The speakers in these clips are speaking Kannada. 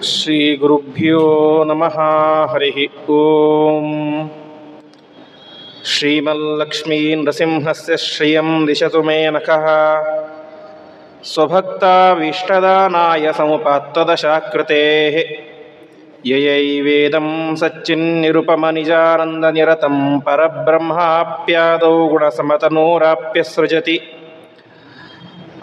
ಶ್ರೀ ಗುರುಭ್ಯೋ ನಮಃ. ಹರಿ ಓಂ. ಶ್ರೀಮಲ್ಲಕ್ಷ್ಮೀ ನೃಸಿಂಹಸ್ಯ ಶ್ರಿಯಂ ದಿಶತು ಮೇ ನಖಃ. ಸ್ವಭಕ್ತಾಭೀಷ್ಟದಾನಾಯ ಸಮುಪಾತ್ತದಶಾಕೃತೇಃ. ಯಯೈವೇದಂ ಸಚ್ಚಿನ್ನಿರುಪಮನಿಜಾನಂದನಿರತಂ ಪರಬ್ರಹ್ಮಾಪ್ಯಾದೌ ಗುಣಸಮತನೂರಾಪ್ಯಸೃಜತಿ.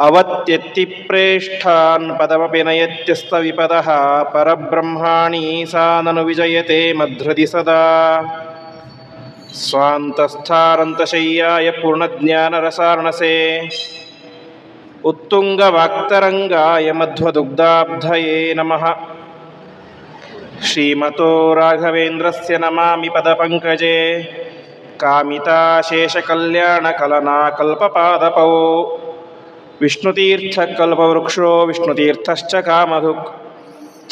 ಅವತ್ಯತ್ತಿ ಪ್ರೇಷ್ಠಾನ್ ಪದಮಪಿ ನಯತ್ಯಸ್ತವಿಪದಃ. ಪರಬ್ರಹ್ಮಾಣಿ ಸಾ ನನು ವಿಜಯತೆ ಮಧ್ಹೃದಿ ಸದಾ. ಸ್ವಾಂತಸ್ಥಾನಂತಶಯ್ಯಾಯ ಪೂರ್ಣಜ್ಞಾನರಸಾರ್ಣಸೇ. ಉತ್ತುಂಗವಾಕ್ತರಂಗಾಯ ಮಧ್ವದುಗ್ಧಾಬ್ಧಯೇ ನಮಃ. ಶ್ರೀಮತೋ ರಾಘವೇಂದ್ರಸ್ಯ ನಮಾಮಿ ಪದಪಂಕಜೇ. ಕಾಮಿತಾಶೇಷಕಲ್ಯಾಣಕಲನಾ ಕಲ್ಪಪಾದಪೌ. ವಿಷ್ಣುತೀರ್ಥಕಲ್ಪವೃಕ್ಷೋ ವಿಷ್ಣುತೀರ್ಥಶ್ಚ ಕಾಮಧುಕ್.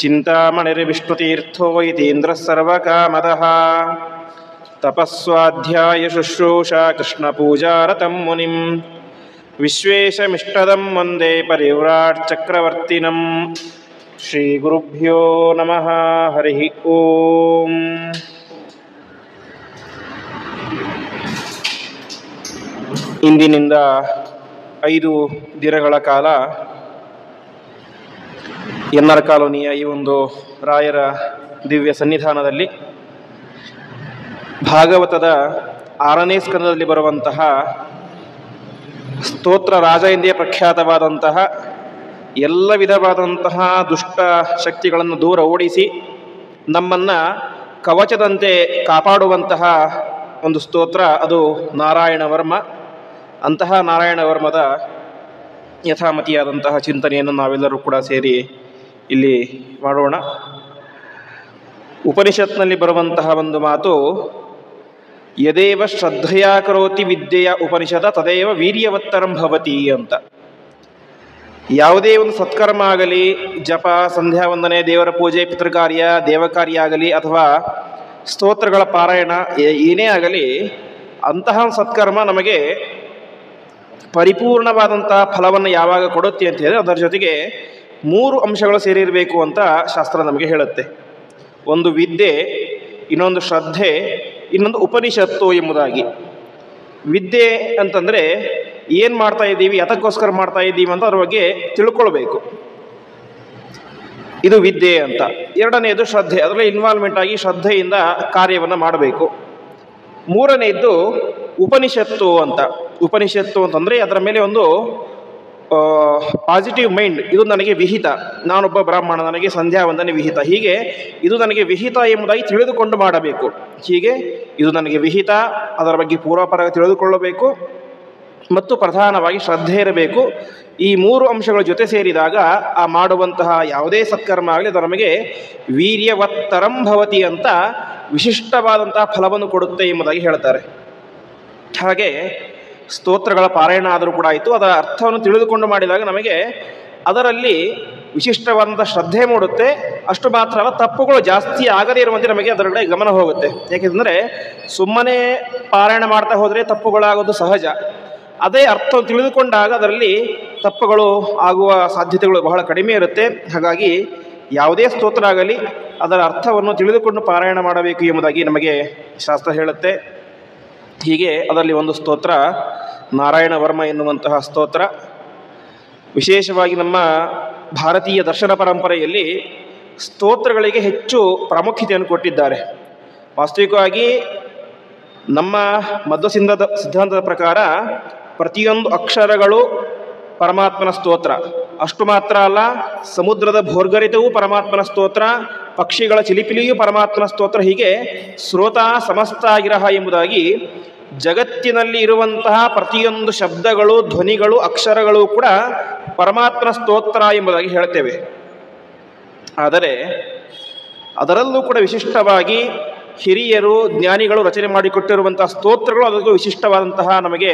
ಚಿಂತಾಮಣಿರ್ವಿಷ್ಣುತೀರ್ಥೋ ಯತೀಂದ್ರಃ ಸರ್ವಕಾಮದಃ. ತಪಸ್ವಾಧ್ಯಾಯ ಶುಶ್ರೂಷಾ ಕೃಷ್ಣಪೂಜಾರತಂ ಮುನಿಂ. ವಿಶ್ವೇಶಮಿಷ್ಟದಂ ವಂದೇ ಪರಿವ್ರಾಟ್ ಚಕ್ರವರ್ತಿನಂ. ಶ್ರೀ ಗುರುಭ್ಯೋ ನಮಃ. ಹರಿ ಓಂ. ಇಂದಿನಿಂದ 5 ದಿನಗಳ ಕಾಲ ಎನ್ಆರ್ ಕಾಲೋನಿಯ ಈ ಒಂದು ರಾಯರ ದಿವ್ಯ ಸನ್ನಿಧಾನದಲ್ಲಿ ಭಾಗವತದ 6ನೇ ಸ್ಕಂದದಲ್ಲಿ ಬರುವಂತಹ ಸ್ತೋತ್ರ ರಾಜ ಎಂದೇ ಪ್ರಖ್ಯಾತವಾದಂತಹ ಎಲ್ಲ ವಿಧವಾದಂತಹ ದುಷ್ಟ ಶಕ್ತಿಗಳನ್ನು ದೂರ ಓಡಿಸಿ ನಮ್ಮನ್ನು ಕವಚದಂತೆ ಕಾಪಾಡುವಂತಹ ಒಂದು ಸ್ತೋತ್ರ, ಅದು ನಾರಾಯಣ ವರ್ಮ. ಅಂತಹ ನಾರಾಯಣ ವರ್ಮದ ಯಥಾಮತಿಯಾದಂತಹ ಚಿಂತನೆಯನ್ನು ನಾವೆಲ್ಲರೂ ಕೂಡ ಸೇರಿ ಇಲ್ಲಿ ಮಾಡೋಣ. ಉಪನಿಷತ್ನಲ್ಲಿ ಬರುವಂತಹ ಒಂದು ಮಾತು, ಯದೇವ ಶ್ರದ್ಧೆಯ ಕರೋತಿ ವಿದ್ಯೆಯ ಉಪನಿಷದ ತದೇವ ವೀರ್ಯವತ್ತರಂ ಭವತಿ ಅಂತ. ಯಾವುದೇ ಒಂದು ಸತ್ಕರ್ಮ ಆಗಲಿ, ಜಪ, ಸಂಧ್ಯಾ ವಂದನೆ, ದೇವರ ಪೂಜೆ, ಪಿತೃಕಾರ್ಯ, ದೇವಕಾರ್ಯ ಆಗಲಿ ಅಥವಾ ಸ್ತೋತ್ರಗಳ ಪಾರಾಯಣ ಏನೇ ಆಗಲಿ, ಅಂತಹ ಸತ್ಕರ್ಮ ನಮಗೆ ಪರಿಪೂರ್ಣವಾದಂತಹ ಫಲವನ್ನು ಯಾವಾಗ ಕೊಡುತ್ತೆ ಅಂತ ಹೇಳಿದ್ರೆ ಅದರ ಜೊತೆಗೆ 3 ಅಂಶಗಳು ಸೇರಿರಬೇಕು ಅಂತ ಶಾಸ್ತ್ರ ನಮಗೆ ಹೇಳುತ್ತೆ. ಒಂದು ವಿದ್ಯೆ, ಇನ್ನೊಂದು ಶ್ರದ್ಧೆ, ಇನ್ನೊಂದು ಉಪನಿಷತ್ತು ಎಂಬುದಾಗಿ. ವಿದ್ಯೆ ಅಂತಂದರೆ ಏನು ಮಾಡ್ತಾ ಇದ್ದೀವಿ, ಯಾತಕ್ಕೋಸ್ಕರ ಮಾಡ್ತಾ ಇದ್ದೀವಿ ಅಂತ ಅದ್ರ ಬಗ್ಗೆ ತಿಳ್ಕೊಳ್ಬೇಕು, ಇದು ವಿದ್ಯೆ ಅಂತ. ಎರಡನೆಯದು ಶ್ರದ್ಧೆ, ಅದರಲ್ಲಿ ಇನ್ವಾಲ್ವ್ಮೆಂಟ್ ಆಗಿ ಶ್ರದ್ಧೆಯಿಂದ ಕಾರ್ಯವನ್ನು ಮಾಡಬೇಕು. ಮೂರನೆಯದ್ದು ಉಪನಿಷತ್ತು ಅಂತ. ಉಪನಿಷತ್ತು ಅಂತಂದರೆ ಅದರ ಮೇಲೆ ಒಂದು ಪಾಸಿಟಿವ್ ಮೈಂಡ್, ಇದು ನನಗೆ ವಿಹಿತ, ನಾನೊಬ್ಬ ಬ್ರಾಹ್ಮಣ, ನನಗೆ ಸಂಧ್ಯಾ ವಂದನೆ ವಿಹಿತ, ಹೀಗೆ ಇದು ನನಗೆ ವಿಹಿತ ಎಂಬುದಾಗಿ ತಿಳಿದುಕೊಂಡು ಮಾಡಬೇಕು. ಹೀಗೆ ಇದು ನನಗೆ ವಿಹಿತ, ಅದರ ಬಗ್ಗೆ ಪೂರ್ವಪರ ತಿಳಿದುಕೊಳ್ಳಬೇಕು ಮತ್ತು ಪ್ರಧಾನವಾಗಿ ಶ್ರದ್ಧೆ ಇರಬೇಕು. ಈ 3 ಅಂಶಗಳ ಜೊತೆ ಸೇರಿದಾಗ ಆ ಮಾಡುವಂತಹ ಯಾವುದೇ ಸತ್ಕರ್ಮ ಆಗಲಿ ಅದು ನಮಗೆ ವೀರ್ಯವತ್ತರಂ ಭವತಿ ಅಂತ ವಿಶಿಷ್ಟವಾದಂತಹ ಫಲವನ್ನು ಕೊಡುತ್ತೆ ಎಂಬುದಾಗಿ ಹೇಳ್ತಾರೆ. ಹಾಗೆ ಸ್ತೋತ್ರಗಳ ಪಾರಾಯಣ ಆದರೂ ಕೂಡ ಆಯಿತು, ಅದರ ಅರ್ಥವನ್ನು ತಿಳಿದುಕೊಂಡು ಮಾಡಿದಾಗ ನಮಗೆ ಅದರಲ್ಲಿ ವಿಶಿಷ್ಟವಾದಂಥ ಶ್ರದ್ಧೆ ಮೂಡುತ್ತೆ. ಅಷ್ಟು ಮಾತ್ರ ಅಲ್ಲ, ತಪ್ಪುಗಳು ಜಾಸ್ತಿ ಆಗದೇ ಇರುವಂತೆ ನಮಗೆ ಅದರ ಕಡೆ ಗಮನ ಹೋಗುತ್ತೆ. ಯಾಕೆಂದರೆ ಸುಮ್ಮನೆ ಪಾರಾಯಣ ಮಾಡ್ತಾ ಹೋದರೆ ತಪ್ಪುಗಳಾಗೋದು ಸಹಜ. ಅದೇ ಅರ್ಥವನ್ನು ತಿಳಿದುಕೊಂಡಾಗ ಅದರಲ್ಲಿ ತಪ್ಪುಗಳು ಆಗುವ ಸಾಧ್ಯತೆಗಳು ಬಹಳ ಕಡಿಮೆ ಇರುತ್ತೆ. ಹಾಗಾಗಿ ಯಾವುದೇ ಸ್ತೋತ್ರ ಆಗಲಿ ಅದರ ಅರ್ಥವನ್ನು ತಿಳಿದುಕೊಂಡು ಪಾರಾಯಣ ಮಾಡಬೇಕು ಎಂಬುದಾಗಿ ನಮಗೆ ಶಾಸ್ತ್ರ ಹೇಳುತ್ತೆ. ಹೀಗೆ ಅದರಲ್ಲಿ ಒಂದು ಸ್ತೋತ್ರ ನಾರಾಯಣ ವರ್ಮ ಎನ್ನುವಂತಹ ಸ್ತೋತ್ರ. ವಿಶೇಷವಾಗಿ ನಮ್ಮ ಭಾರತೀಯ ದರ್ಶನ ಪರಂಪರೆಯಲ್ಲಿ ಸ್ತೋತ್ರಗಳಿಗೆ ಹೆಚ್ಚು ಪ್ರಾಮುಖ್ಯತೆಯನ್ನು ಕೊಟ್ಟಿದ್ದಾರೆ. ವಾಸ್ತವಿಕವಾಗಿ ನಮ್ಮ ಮಧ್ವ ಸಿದ್ಧಾಂತದ ಪ್ರಕಾರ ಪ್ರತಿಯೊಂದು ಅಕ್ಷರಗಳು ಪರಮಾತ್ಮನ ಸ್ತೋತ್ರ. ಅಷ್ಟು ಮಾತ್ರ ಅಲ್ಲ, ಸಮುದ್ರದ ಭೋರ್ಗರಿತವೂ ಪರಮಾತ್ಮನ ಸ್ತೋತ್ರ, ಪಕ್ಷಿಗಳ ಚಿಲಿಪಿಲಿಯೂ ಪರಮಾತ್ಮನ ಸ್ತೋತ್ರ. ಹೀಗೆ ಶ್ರೋತ ಸಮಸ್ತ ಆಗಿರಹ ಎಂಬುದಾಗಿ ಜಗತ್ತಿನಲ್ಲಿ ಇರುವಂತಹ ಪ್ರತಿಯೊಂದು ಶಬ್ದಗಳು, ಧ್ವನಿಗಳು, ಅಕ್ಷರಗಳು ಕೂಡ ಪರಮಾತ್ಮನ ಸ್ತೋತ್ರ ಎಂಬುದಾಗಿ ಹೇಳ್ತೇವೆ. ಆದರೆ ಅದರಲ್ಲೂ ಕೂಡ ವಿಶಿಷ್ಟವಾಗಿ ಹಿರಿಯರು, ಜ್ಞಾನಿಗಳು ರಚನೆ ಮಾಡಿಕೊಟ್ಟಿರುವಂತಹ ಸ್ತೋತ್ರಗಳು ಅದಕ್ಕೂ ವಿಶಿಷ್ಟವಾದಂತಹ ನಮಗೆ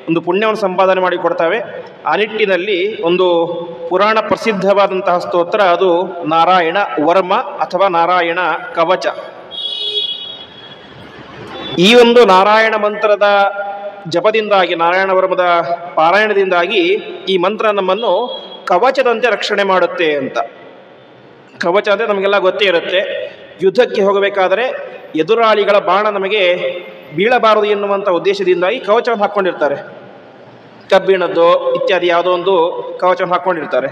ಒಂದು ಪುಣ್ಯವನ್ನು ಸಂಪಾದನೆ ಮಾಡಿಕೊಡ್ತವೆ. ಆ ನಿಟ್ಟಿನಲ್ಲಿ ಒಂದು ಪುರಾಣ ಪ್ರಸಿದ್ಧವಾದಂತಹ ಸ್ತೋತ್ರ, ಅದು ನಾರಾಯಣ ವರ್ಮ ಅಥವಾ ನಾರಾಯಣ ಕವಚ. ಈ ಒಂದು ನಾರಾಯಣ ಮಂತ್ರದ ಜಪದಿಂದಾಗಿ, ನಾರಾಯಣ ವರ್ಮದ ಪಾರಾಯಣದಿಂದಾಗಿ ಈ ಮಂತ್ರ ನಮ್ಮನ್ನು ಕವಚದಂತೆ ರಕ್ಷಣೆ ಮಾಡುತ್ತೆ ಅಂತ. ಕವಚ ಅಂದರೆ ನಮಗೆಲ್ಲ ಗೊತ್ತೇ ಇರುತ್ತೆ. ಯುದ್ಧಕ್ಕೆ ಹೋಗಬೇಕಾದರೆ ಎದುರಾಳಿಗಳ ಬಾಣ ನಮಗೆ ಬೀಳಬಾರದು ಎನ್ನುವಂಥ ಉದ್ದೇಶದಿಂದಾಗಿ ಕವಚವನ್ನು ಹಾಕ್ಕೊಂಡಿರ್ತಾರೆ. ಕಬ್ಬಿಣದ್ದು ಇತ್ಯಾದಿ ಯಾವುದೋ ಒಂದು ಕವಚವನ್ನು ಹಾಕ್ಕೊಂಡಿರ್ತಾರೆ.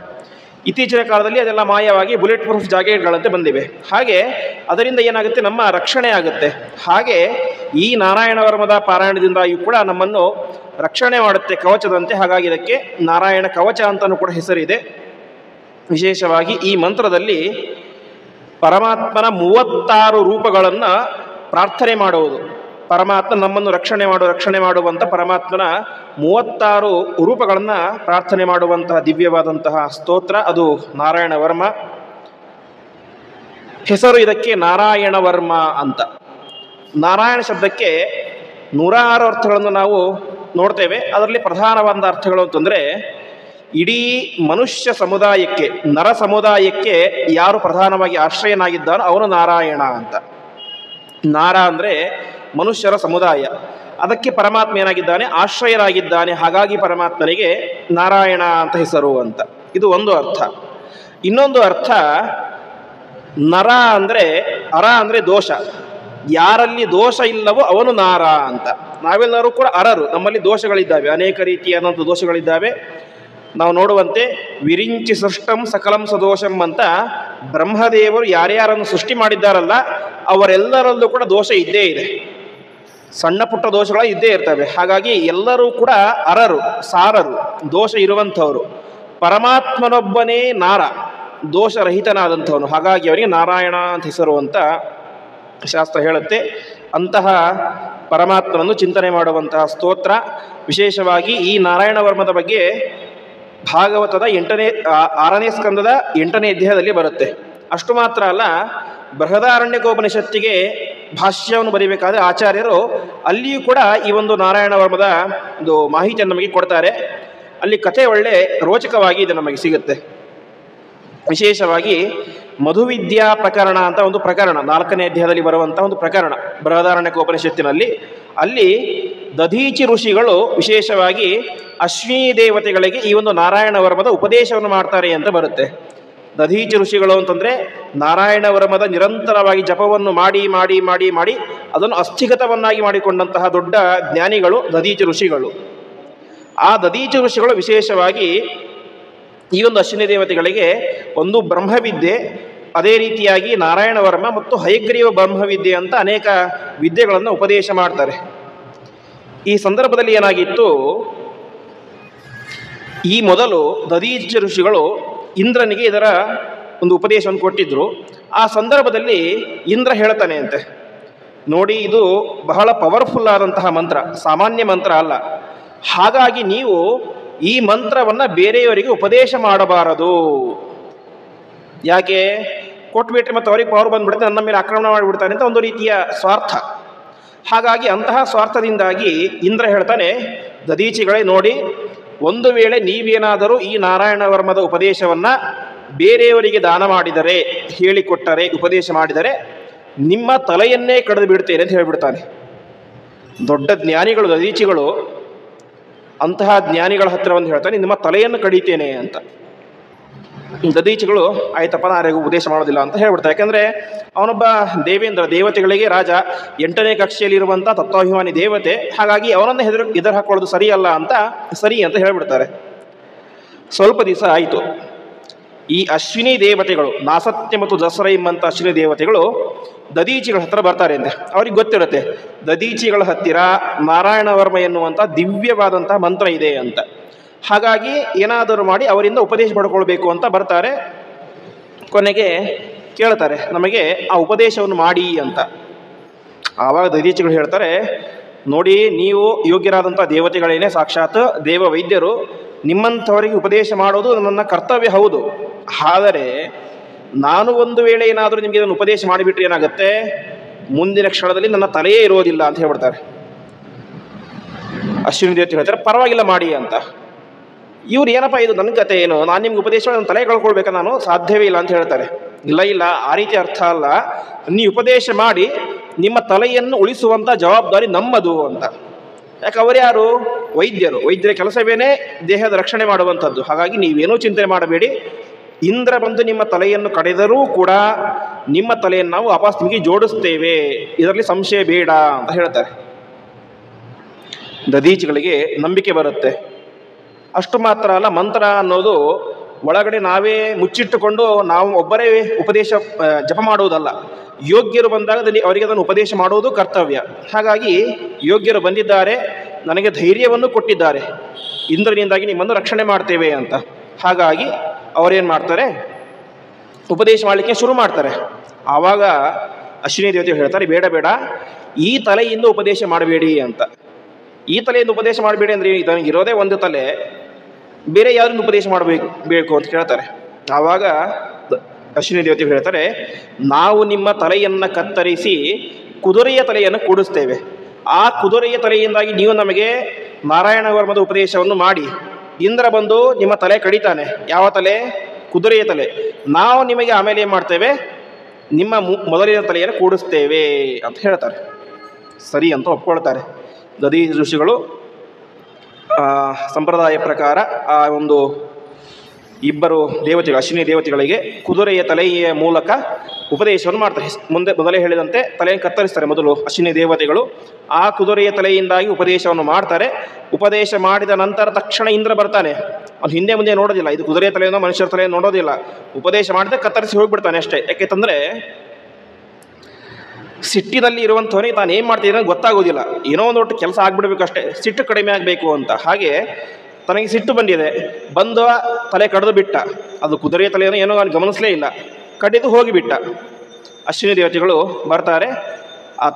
ಇತ್ತೀಚಿನ ಕಾಲದಲ್ಲಿ ಅದೆಲ್ಲ ಮಾಯವಾಗಿ ಬುಲೆಟ್ ಪ್ರೂಫ್ ಜಾಕೆಟ್ಗಳಂತೆ ಬಂದಿವೆ. ಹಾಗೆ ಅದರಿಂದ ಏನಾಗುತ್ತೆ, ನಮ್ಮ ರಕ್ಷಣೆ ಆಗುತ್ತೆ. ಹಾಗೆ ಈ ನಾರಾಯಣ ವರ್ಮದ ಪಾರಾಯಣದಿಂದಾಗಿಯೂ ಕೂಡ ನಮ್ಮನ್ನು ರಕ್ಷಣೆ ಮಾಡುತ್ತೆ ಕವಚದಂತೆ. ಹಾಗಾಗಿ ಇದಕ್ಕೆ ನಾರಾಯಣ ಕವಚ ಅಂತಲೂ ಕೂಡ ಹೆಸರಿದೆ. ವಿಶೇಷವಾಗಿ ಈ ಮಂತ್ರದಲ್ಲಿ ಪರಮಾತ್ಮನ 36 ರೂಪಗಳನ್ನು ಪ್ರಾರ್ಥನೆ ಮಾಡುವುದು. ಪರಮಾತ್ಮ ನಮ್ಮನ್ನು ರಕ್ಷಣೆ ಮಾಡುವಂಥ ಪರಮಾತ್ಮನ 36 ರೂಪಗಳನ್ನು ಪ್ರಾರ್ಥನೆ ಮಾಡುವಂತಹ ದಿವ್ಯವಾದಂತಹ ಸ್ತೋತ್ರ ಅದು ನಾರಾಯಣ ವರ್ಮ. ಹೆಸರು ಇದಕ್ಕೆ ನಾರಾಯಣ ವರ್ಮ ಅಂತ. ನಾರಾಯಣ ಶಬ್ದಕ್ಕೆ 106 ಅರ್ಥಗಳನ್ನು ನಾವು ನೋಡ್ತೇವೆ. ಅದರಲ್ಲಿ ಪ್ರಧಾನವಾದ ಅರ್ಥಗಳು ಅಂತಂದರೆ, ಇಡೀ ಮನುಷ್ಯ ಸಮುದಾಯಕ್ಕೆ, ನರ ಸಮುದಾಯಕ್ಕೆ ಯಾರು ಪ್ರಧಾನವಾಗಿ ಆಶ್ರಯನಾಗಿದ್ದಾನೋ ಅವನು ನಾರಾಯಣ ಅಂತ. ನಾರ ಅಂದರೆ ಮನುಷ್ಯರ ಸಮುದಾಯ, ಅದಕ್ಕೆ ಪರಮಾತ್ಮ ಏನಾಗಿದ್ದಾನೆ, ಆಶ್ರಯನಾಗಿದ್ದಾನೆ. ಹಾಗಾಗಿ ಪರಮಾತ್ಮನಿಗೆ ನಾರಾಯಣ ಅಂತ ಹೆಸರು ಅಂತ. ಇದು ಒಂದು ಅರ್ಥ. ಇನ್ನೊಂದು ಅರ್ಥ, ನರ ಅಂದರೆ, ಅರ ಅಂದರೆ ದೋಷ. ಯಾರಲ್ಲಿ ದೋಷ ಇಲ್ಲವೋ ಅವನು ನಾರ ಅಂತ. ನಾವೆಲ್ಲರೂ ಕೂಡ ಅರರು, ನಮ್ಮಲ್ಲಿ ದೋಷಗಳಿದ್ದಾವೆ, ಅನೇಕ ರೀತಿಯಾದಂಥ ದೋಷಗಳಿದ್ದಾವೆ. ನಾವು ನೋಡುವಂತೆ ವಿರಿಂಚಿ ಸೃಷ್ಟಂ ಸಕಲಂ ಸದೋಷಂ ಅಂತ ಬ್ರಹ್ಮದೇವರು ಯಾರ್ಯಾರನ್ನು ಸೃಷ್ಟಿ ಮಾಡಿದ್ದಾರಲ್ಲ ಅವರೆಲ್ಲರಲ್ಲೂ ಕೂಡ ದೋಷ ಇದ್ದೇ ಇದೆ. ಸಣ್ಣ ಪುಟ್ಟ ದೋಷಗಳು ಇದ್ದೇ ಇರ್ತವೆ. ಹಾಗಾಗಿ ಎಲ್ಲರೂ ಕೂಡ ಅರರು, ಸಾರರು, ದೋಷ ಇರುವಂಥವರು. ಪರಮಾತ್ಮನೊಬ್ಬನೇ ನಾರ, ದೋಷರಹಿತನಾದಂಥವನು. ಹಾಗಾಗಿ ಅವರಿಗೆ ನಾರಾಯಣ ಅಂತ ಹೆಸರು ಅಂತ ಶಾಸ್ತ್ರ ಹೇಳುತ್ತೆ. ಅಂತಹ ಪರಮಾತ್ಮನನ್ನು ಚಿಂತನೆ ಮಾಡುವಂತಹ ಸ್ತೋತ್ರ. ವಿಶೇಷವಾಗಿ ಈ ನಾರಾಯಣ ವರ್ಮದ ಬಗ್ಗೆ ಭಾಗವತದ 6ನೇ ಸ್ಕಂದದ 8ನೇ ಅಧ್ಯಾಯದಲ್ಲಿ ಬರುತ್ತೆ. ಅಷ್ಟು ಮಾತ್ರ ಅಲ್ಲ, ಬೃಹದಾರಣ್ಯಕೋಪನಿಷತ್ತಿಗೆ ಭಾಷ್ಯವನ್ನು ಬರೀಬೇಕಾದ್ರೆ ಆಚಾರ್ಯರು ಅಲ್ಲಿಯೂ ಕೂಡ ಈ ಒಂದು ನಾರಾಯಣ ವರ್ಮದ ಒಂದು ಮಾಹಿತಿಯನ್ನು ನಮಗೆ ಕೊಡ್ತಾರೆ. ಅಲ್ಲಿ ಕಥೆ ಒಳ್ಳೆ ರೋಚಕವಾಗಿ ಇದು ನಮಗೆ ಸಿಗುತ್ತೆ. ವಿಶೇಷವಾಗಿ ಮಧುವಿದ್ಯಾ ಪ್ರಕರಣ ಅಂತ ಒಂದು ಪ್ರಕರಣ, 4ನೇ ಅಧ್ಯಾಯದಲ್ಲಿ ಬರುವಂಥ ಒಂದು ಪ್ರಕರಣ ಬೃಹದಾರಣ್ಯಕೋಪನಿಷತ್ತಿನಲ್ಲಿ. ಅಲ್ಲಿ ದಧೀಚಿ ಋಷಿಗಳು ವಿಶೇಷವಾಗಿ ಅಶ್ವಿನಿ ದೇವತೆಗಳಿಗೆ ಈ ಒಂದು ನಾರಾಯಣ ವರ್ಮದ ಉಪದೇಶವನ್ನು ಮಾಡ್ತಾರೆ ಅಂತ ಬರುತ್ತೆ. ದಧೀಚಿ ಋಷಿಗಳು ಅಂತಂದರೆ ನಾರಾಯಣ ವರ್ಮದ ನಿರಂತರವಾಗಿ ಜಪವನ್ನು ಮಾಡಿ ಮಾಡಿ ಮಾಡಿ ಮಾಡಿ ಅದನ್ನು ಅಸ್ಥಿಗತವನ್ನಾಗಿ ಮಾಡಿಕೊಂಡಂತಹ ದೊಡ್ಡ ಜ್ಞಾನಿಗಳು ದಧೀಚಿ ಋಷಿಗಳು. ಆ ದಧೀಚಿ ಋಷಿಗಳು ವಿಶೇಷವಾಗಿ ಈ ಒಂದು ಅಶ್ವಿನಿ ದೇವತೆಗಳಿಗೆ ಒಂದು ಬ್ರಹ್ಮವಿದ್ಯೆ, ಅದೇ ರೀತಿಯಾಗಿ ನಾರಾಯಣ ವರ್ಮ ಮತ್ತು ಹಯಗ್ರೀವ ಬ್ರಹ್ಮವಿದ್ಯೆ ಅಂತ ಅನೇಕ ವಿದ್ಯೆಗಳನ್ನು ಉಪದೇಶ ಮಾಡ್ತಾರೆ. ಈ ಸಂದರ್ಭದಲ್ಲಿ ಏನಾಗಿತ್ತು, ಈ ಮೊದಲು ದಧೀಚಿ ಋಷಿಗಳು ಇಂದ್ರನಿಗೆ ಇದರ ಒಂದು ಉಪದೇಶವನ್ನು ಕೊಟ್ಟಿದ್ದರು. ಆ ಸಂದರ್ಭದಲ್ಲಿ ಇಂದ್ರ ಹೇಳ್ತಾನೆ ಅಂತೆ, ನೋಡಿ ಇದು ಬಹಳ ಪವರ್ಫುಲ್ ಆದಂತಹ ಮಂತ್ರ, ಸಾಮಾನ್ಯ ಮಂತ್ರ ಅಲ್ಲ. ಹಾಗಾಗಿ ನೀವು ಈ ಮಂತ್ರವನ್ನು ಬೇರೆಯವರಿಗೆ ಉಪದೇಶ ಮಾಡಬಾರದು. ಯಾಕೆ, ಕೊಟ್ಬಿಟ್ರೆ ಮತ್ತು ಅವ್ರಿಗೆ ಪವರ್ ಬಂದ್ಬಿಡುತ್ತೆ, ನನ್ನ ಮೇಲೆ ಆಕ್ರಮಣ ಮಾಡಿಬಿಡ್ತಾನೆ ಅಂತ ಒಂದು ರೀತಿಯ ಸ್ವಾರ್ಥ. ಹಾಗಾಗಿ ಅಂತಹ ಸ್ವಾರ್ಥದಿಂದಾಗಿ ಇಂದ್ರ ಹೇಳ್ತಾನೆ, ದಧೀಚಿಗಳೇ ನೋಡಿ, ಒಂದು ವೇಳೆ ನೀವೇನಾದರೂ ಈ ನಾರಾಯಣ ವರ್ಮದ ಉಪದೇಶವನ್ನು ಬೇರೆಯವರಿಗೆ ದಾನ ಮಾಡಿದರೆ, ಹೇಳಿಕೊಟ್ಟರೆ, ಉಪದೇಶ ಮಾಡಿದರೆ ನಿಮ್ಮ ತಲೆಯನ್ನೇ ಕಡಿದು ಬಿಡ್ತೇನೆ ಅಂತ ಹೇಳಿಬಿಡ್ತಾನೆ. ದೊಡ್ಡ ಜ್ಞಾನಿಗಳು ದಧೀಚಿಗಳು, ಅಂತಹ ಜ್ಞಾನಿಗಳ ಹತ್ತಿರ ಒಂದು ಹೇಳ್ತಾನೆ, ನಿಮ್ಮ ತಲೆಯನ್ನು ಕಡಿತೇನೆ ಅಂತ. ದಧೀಚಿಗಳು ಆಯ್ತಪ್ಪ, ನಾರಿಗೂ ಉಪದೇಶ ಮಾಡೋದಿಲ್ಲ ಅಂತ ಹೇಳ್ಬಿಡ್ತಾರೆ. ಯಾಕಂದರೆ ಅವನೊಬ್ಬ ದೇವೇಂದ್ರ, ದೇವತೆಗಳಿಗೆ ರಾಜ, 8ನೇ ಕಕ್ಷೆಯಲ್ಲಿರುವಂಥ ತತ್ವಾಭಿಮಾನಿ ದೇವತೆ. ಹಾಗಾಗಿ ಅವನನ್ನು ಎದುರು ಹಾಕೊಳ್ಳೋದು ಸರಿಯಲ್ಲ ಅಂತ ಸರಿ ಅಂತ ಹೇಳಿಬಿಡ್ತಾರೆ. ಸ್ವಲ್ಪ ದಿವಸ ಆಯಿತು. ಈ ಅಶ್ವಿನಿ ದೇವತೆಗಳು, ನಾಸತ್ಯ ಮತ್ತು ದಸರೈಮ್ ಅಂತ ಅಶ್ವಿನಿ ದೇವತೆಗಳು ದಧೀಚಿಗಳ ಹತ್ತಿರ ಬರ್ತಾರೆ ಅಂತೆ. ಅವ್ರಿಗೆ ಗೊತ್ತಿರುತ್ತೆ ದಧೀಚಿಗಳ ಹತ್ತಿರ ನಾರಾಯಣ ವರ್ಮ ಎನ್ನುವಂಥ ದಿವ್ಯವಾದಂಥ ಮಂತ್ರ ಇದೆ ಅಂತ. ಹಾಗಾಗಿ ಏನಾದರೂ ಮಾಡಿ ಅವರಿಂದ ಉಪದೇಶ ಪಡ್ಕೊಳ್ಬೇಕು ಅಂತ ಬರ್ತಾರೆ. ಕೊನೆಗೆ ಕೇಳ್ತಾರೆ, ನಮಗೆ ಆ ಉಪದೇಶವನ್ನು ಮಾಡಿ ಅಂತ. ಆವಾಗ ದಧೀಚಿಗಳು ಹೇಳ್ತಾರೆ, ನೋಡಿ, ನೀವು ಯೋಗ್ಯರಾದಂಥ ದೇವತೆಗಳೇನೆ, ಸಾಕ್ಷಾತ್ ದೇವ ವೈದ್ಯರು, ನಿಮ್ಮಂಥವರಿಗೆ ಉಪದೇಶ ಮಾಡೋದು ನನ್ನ ಕರ್ತವ್ಯ ಹೌದು. ಆದರೆ ನಾನು ಒಂದು ವೇಳೆ ಏನಾದರೂ ನಿಮಗೆ ಇದನ್ನು ಉಪದೇಶ ಮಾಡಿಬಿಟ್ರೆ ಏನಾಗುತ್ತೆ, ಮುಂದಿನ ಕ್ಷಣದಲ್ಲಿ ನನ್ನ ತಲೆಯೇ ಇರೋದಿಲ್ಲ ಅಂತ ಹೇಳ್ಬಿಡ್ತಾರೆ. ಅಶ್ವಿನಿ ದೇವತೆ ಹೇಳ್ತಾರೆ, ಪರವಾಗಿಲ್ಲ ಮಾಡಿ ಅಂತ. ಇವ್ರು ಏನಪ್ಪ ಇದು ನನ್ನ ಕತೆ ಏನು, ನಾನು ನಿಮ್ಗೆ ಉಪದೇಶ ನನ್ನ ತಲೆ ಕಳ್ಕೊಳ್ಬೇಕಾ, ನಾನು ಸಾಧ್ಯವೇ ಇಲ್ಲ ಅಂತ ಹೇಳ್ತಾರೆ. ಇಲ್ಲ, ಆ ರೀತಿ ಅರ್ಥ ಅಲ್ಲ, ನೀವು ಉಪದೇಶ ಮಾಡಿ ನಿಮ್ಮ ತಲೆಯನ್ನು ಉಳಿಸುವಂಥ ಜವಾಬ್ದಾರಿ ನಮ್ಮದು ಅಂತ. ಯಾಕೆ, ಅವರ್ಯಾರು? ವೈದ್ಯರು. ವೈದ್ಯರ ಕೆಲಸವೇನೇ ದೇಹದ ರಕ್ಷಣೆ ಮಾಡುವಂಥದ್ದು. ಹಾಗಾಗಿ ನೀವೇನೂ ಚಿಂತನೆ ಮಾಡಬೇಡಿ, ಇಂದ್ರ ಬಂದು ನಿಮ್ಮ ತಲೆಯನ್ನು ಕಡಿದರೂ ಕೂಡ ನಿಮ್ಮ ತಲೆಯನ್ನು ನಾವು ವಾಪಸ್ ನಿಮಗೆ ಜೋಡಿಸ್ತೇವೆ, ಇದರಲ್ಲಿ ಸಂಶಯ ಬೇಡ ಅಂತ ಹೇಳ್ತಾರೆ. ದದೀಚಿಗಳಿಗೆ ನಂಬಿಕೆ ಬರುತ್ತೆ. ಅಷ್ಟು ಮಾತ್ರ ಅಲ್ಲ, ಮಂತ್ರ ಅನ್ನೋದು ಒಳಗಡೆ ನಾವೇ ಮುಚ್ಚಿಟ್ಟುಕೊಂಡು ನಾವು ಒಬ್ಬರೇ ಉಪದೇಶ ಜಪ ಮಾಡುವುದಲ್ಲ. ಯೋಗ್ಯರು ಬಂದಾಗ ಅವರಿಗೆ ಅದನ್ನು ಉಪದೇಶ ಮಾಡುವುದು ಕರ್ತವ್ಯ. ಹಾಗಾಗಿ ಯೋಗ್ಯರು ಬಂದಿದ್ದಾರೆ, ನನಗೆ ಧೈರ್ಯವನ್ನು ಕೊಟ್ಟಿದ್ದಾರೆ, ಇಂದ್ರನಿಂದಾಗಿ ನಿಮ್ಮನ್ನು ರಕ್ಷಣೆ ಮಾಡ್ತೇವೆ ಅಂತ. ಹಾಗಾಗಿ ಅವರೇನು ಮಾಡ್ತಾರೆ, ಉಪದೇಶ ಮಾಡಲಿಕ್ಕೆ ಶುರು ಮಾಡ್ತಾರೆ. ಆವಾಗ ಅಶ್ವಿನಿ ದೇವತೆಗಳು ಹೇಳ್ತಾರೆ, ಬೇಡ ಬೇಡ, ಈ ತಲೆಯಿಂದ ಉಪದೇಶ ಮಾಡಬೇಡಿ ಅಂತ. ಈ ತಲೆಯಿಂದ ಉಪದೇಶ ಮಾಡಬೇಡಿ ಅಂದರೆ ಇದನಿಗೆ ಇರೋದೇ ಒಂದು ತಲೆ, ಬೇರೆ ಯಾರನ್ನು ಉಪದೇಶ ಬೇಕು ಅಂತ ಹೇಳ್ತಾರೆ. ಆವಾಗ ಅಶ್ವಿನಿ ದೇವತೆಗಳು ಹೇಳ್ತಾರೆ, ನಾವು ನಿಮ್ಮ ತಲೆಯನ್ನು ಕತ್ತರಿಸಿ ಕುದುರೆಯ ತಲೆಯನ್ನು ಕೂಡಿಸ್ತೇವೆ. ಆ ಕುದುರೆಯ ತಲೆಯಿಂದಾಗಿ ನೀವು ನಮಗೆ ನಾರಾಯಣ ವರ್ಮದ ಉಪದೇಶವನ್ನು ಮಾಡಿ, ಇಂದ್ರ ಬಂದು ನಿಮ್ಮ ತಲೆ ಕಡಿತಾನೆ. ಯಾವ ತಲೆ? ಕುದುರೆಯ ತಲೆ. ನಾವು ನಿಮಗೆ ಆಮೇಲೆ ಏನು ಮಾಡ್ತೇವೆ, ನಿಮ್ಮ ಮೊದಲಿನ ತಲೆಯನ್ನು ಕೂಡಿಸ್ತೇವೆ ಅಂತ ಹೇಳ್ತಾರೆ. ಸರಿ ಅಂತ ಒಪ್ಕೊಳ್ತಾರೆ. ದದಿ ಋಷಿಗಳು ಸಂಪ್ರದಾಯ ಪ್ರಕಾರ ಆ ಒಂದು ಇಬ್ಬರು ದೇವತೆಗಳು, ಅಶ್ವಿನಿ ದೇವತೆಗಳಿಗೆ ಕುದುರೆಯ ತಲೆಯ ಮೂಲಕ ಉಪದೇಶವನ್ನು ಮಾಡ್ತಾರೆ. ಮೊದಲೇ ಹೇಳಿದಂತೆ ತಲೆಯನ್ನು ಕತ್ತರಿಸ್ತಾರೆ ಮೊದಲು ಅಶ್ವಿನಿ ದೇವತೆಗಳು. ಆ ಕುದುರೆಯ ತಲೆಯಿಂದಾಗಿ ಉಪದೇಶವನ್ನು ಮಾಡ್ತಾರೆ. ಉಪದೇಶ ಮಾಡಿದ ನಂತರ ತಕ್ಷಣ ಇಂದ್ರ ಬರ್ತಾನೆ. ಅವ್ನು ಹಿಂದೆ ಮುಂದೆ ನೋಡೋದಿಲ್ಲ, ಇದು ಕುದುರೆಯ ತಲೆಯನ್ನು ಮನುಷ್ಯರ ತಲೆಯನ್ನು ನೋಡೋದಿಲ್ಲ. ಉಪದೇಶ ಮಾಡಿದ್ರೆ ಕತ್ತರಿಸಿ ಹೋಗಿಬಿಡ್ತಾನೆ ಅಷ್ಟೇ. ಯಾಕೆಂತಂದರೆ ಸಿಟ್ಟಿನಲ್ಲಿ ಇರುವಂಥವನಿಗೆ ತಾನು ಏನು ಮಾಡ್ತಿದ್ದಾನೆ ಗೊತ್ತಾಗೋದಿಲ್ಲ. ಏನೋ ಒಂದು ಒಟ್ಟು ಕೆಲಸ ಆಗಿಬಿಡ್ಬೇಕು ಅಷ್ಟೇ, ಸಿಟ್ಟು ಕಡಿಮೆ ಆಗಬೇಕು ಅಂತ. ಹಾಗೆ ತನಗೆ ಸಿಟ್ಟು ಬಂದಿದೆ, ಬಂದು ತಲೆ ಕಡಿದು ಬಿಟ್ಟ. ಅದು ಕುದುರೆಯ ತಲೆಯನ್ನು ಏನೋ ಅವನು ಗಮನಿಸಲೇ ಇಲ್ಲ, ಕಡಿದು ಹೋಗಿಬಿಟ್ಟ. ಅಶ್ವಿನಿ ದೇವತೆಗಳು ಬರ್ತಾರೆ, ಆ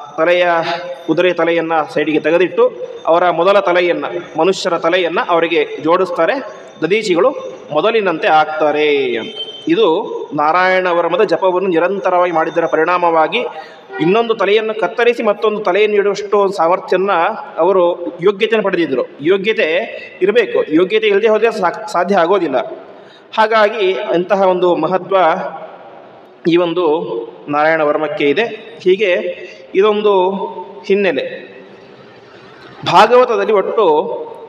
ಕುದುರೆಯ ತಲೆಯನ್ನು ಸೈಡಿಗೆ ತೆಗೆದಿಟ್ಟು ಅವರ ಮೊದಲ ತಲೆಯನ್ನು, ಮನುಷ್ಯರ ತಲೆಯನ್ನು ಅವರಿಗೆ ಜೋಡಿಸ್ತಾರೆ. ದದೀಚಿಗಳು ಮೊದಲಿನಂತೆ ಆಗ್ತಾರೆ ಅಂತ. ಇದು ನಾರಾಯಣ ವರ್ಮದ ಜಪವನ್ನು ನಿರಂತರವಾಗಿ ಮಾಡಿದ್ದರ ಪರಿಣಾಮವಾಗಿ ಇನ್ನೊಂದು ತಲೆಯನ್ನು ಕತ್ತರಿಸಿ ಮತ್ತೊಂದು ತಲೆಯನ್ನು ಇಡುವಷ್ಟು ಒಂದು ಸಾಮರ್ಥ್ಯವನ್ನು ಅವರು ಯೋಗ್ಯತೆಯನ್ನು ಪಡೆದಿದ್ದರು. ಯೋಗ್ಯತೆ ಇರಬೇಕು, ಯೋಗ್ಯತೆ ಇಲ್ಲದೆ ಹೋದರೆ ಸಾಧ್ಯ ಆಗೋದಿಲ್ಲ. ಹಾಗಾಗಿ ಇಂತಹ ಒಂದು ಮಹತ್ವ ಈ ಒಂದು ನಾರಾಯಣ ವರ್ಮಕ್ಕೆ ಇದೆ. ಹೀಗೆ ಇದೊಂದು ಹಿನ್ನೆಲೆ. ಭಾಗವತದಲ್ಲಿ ಒಟ್ಟು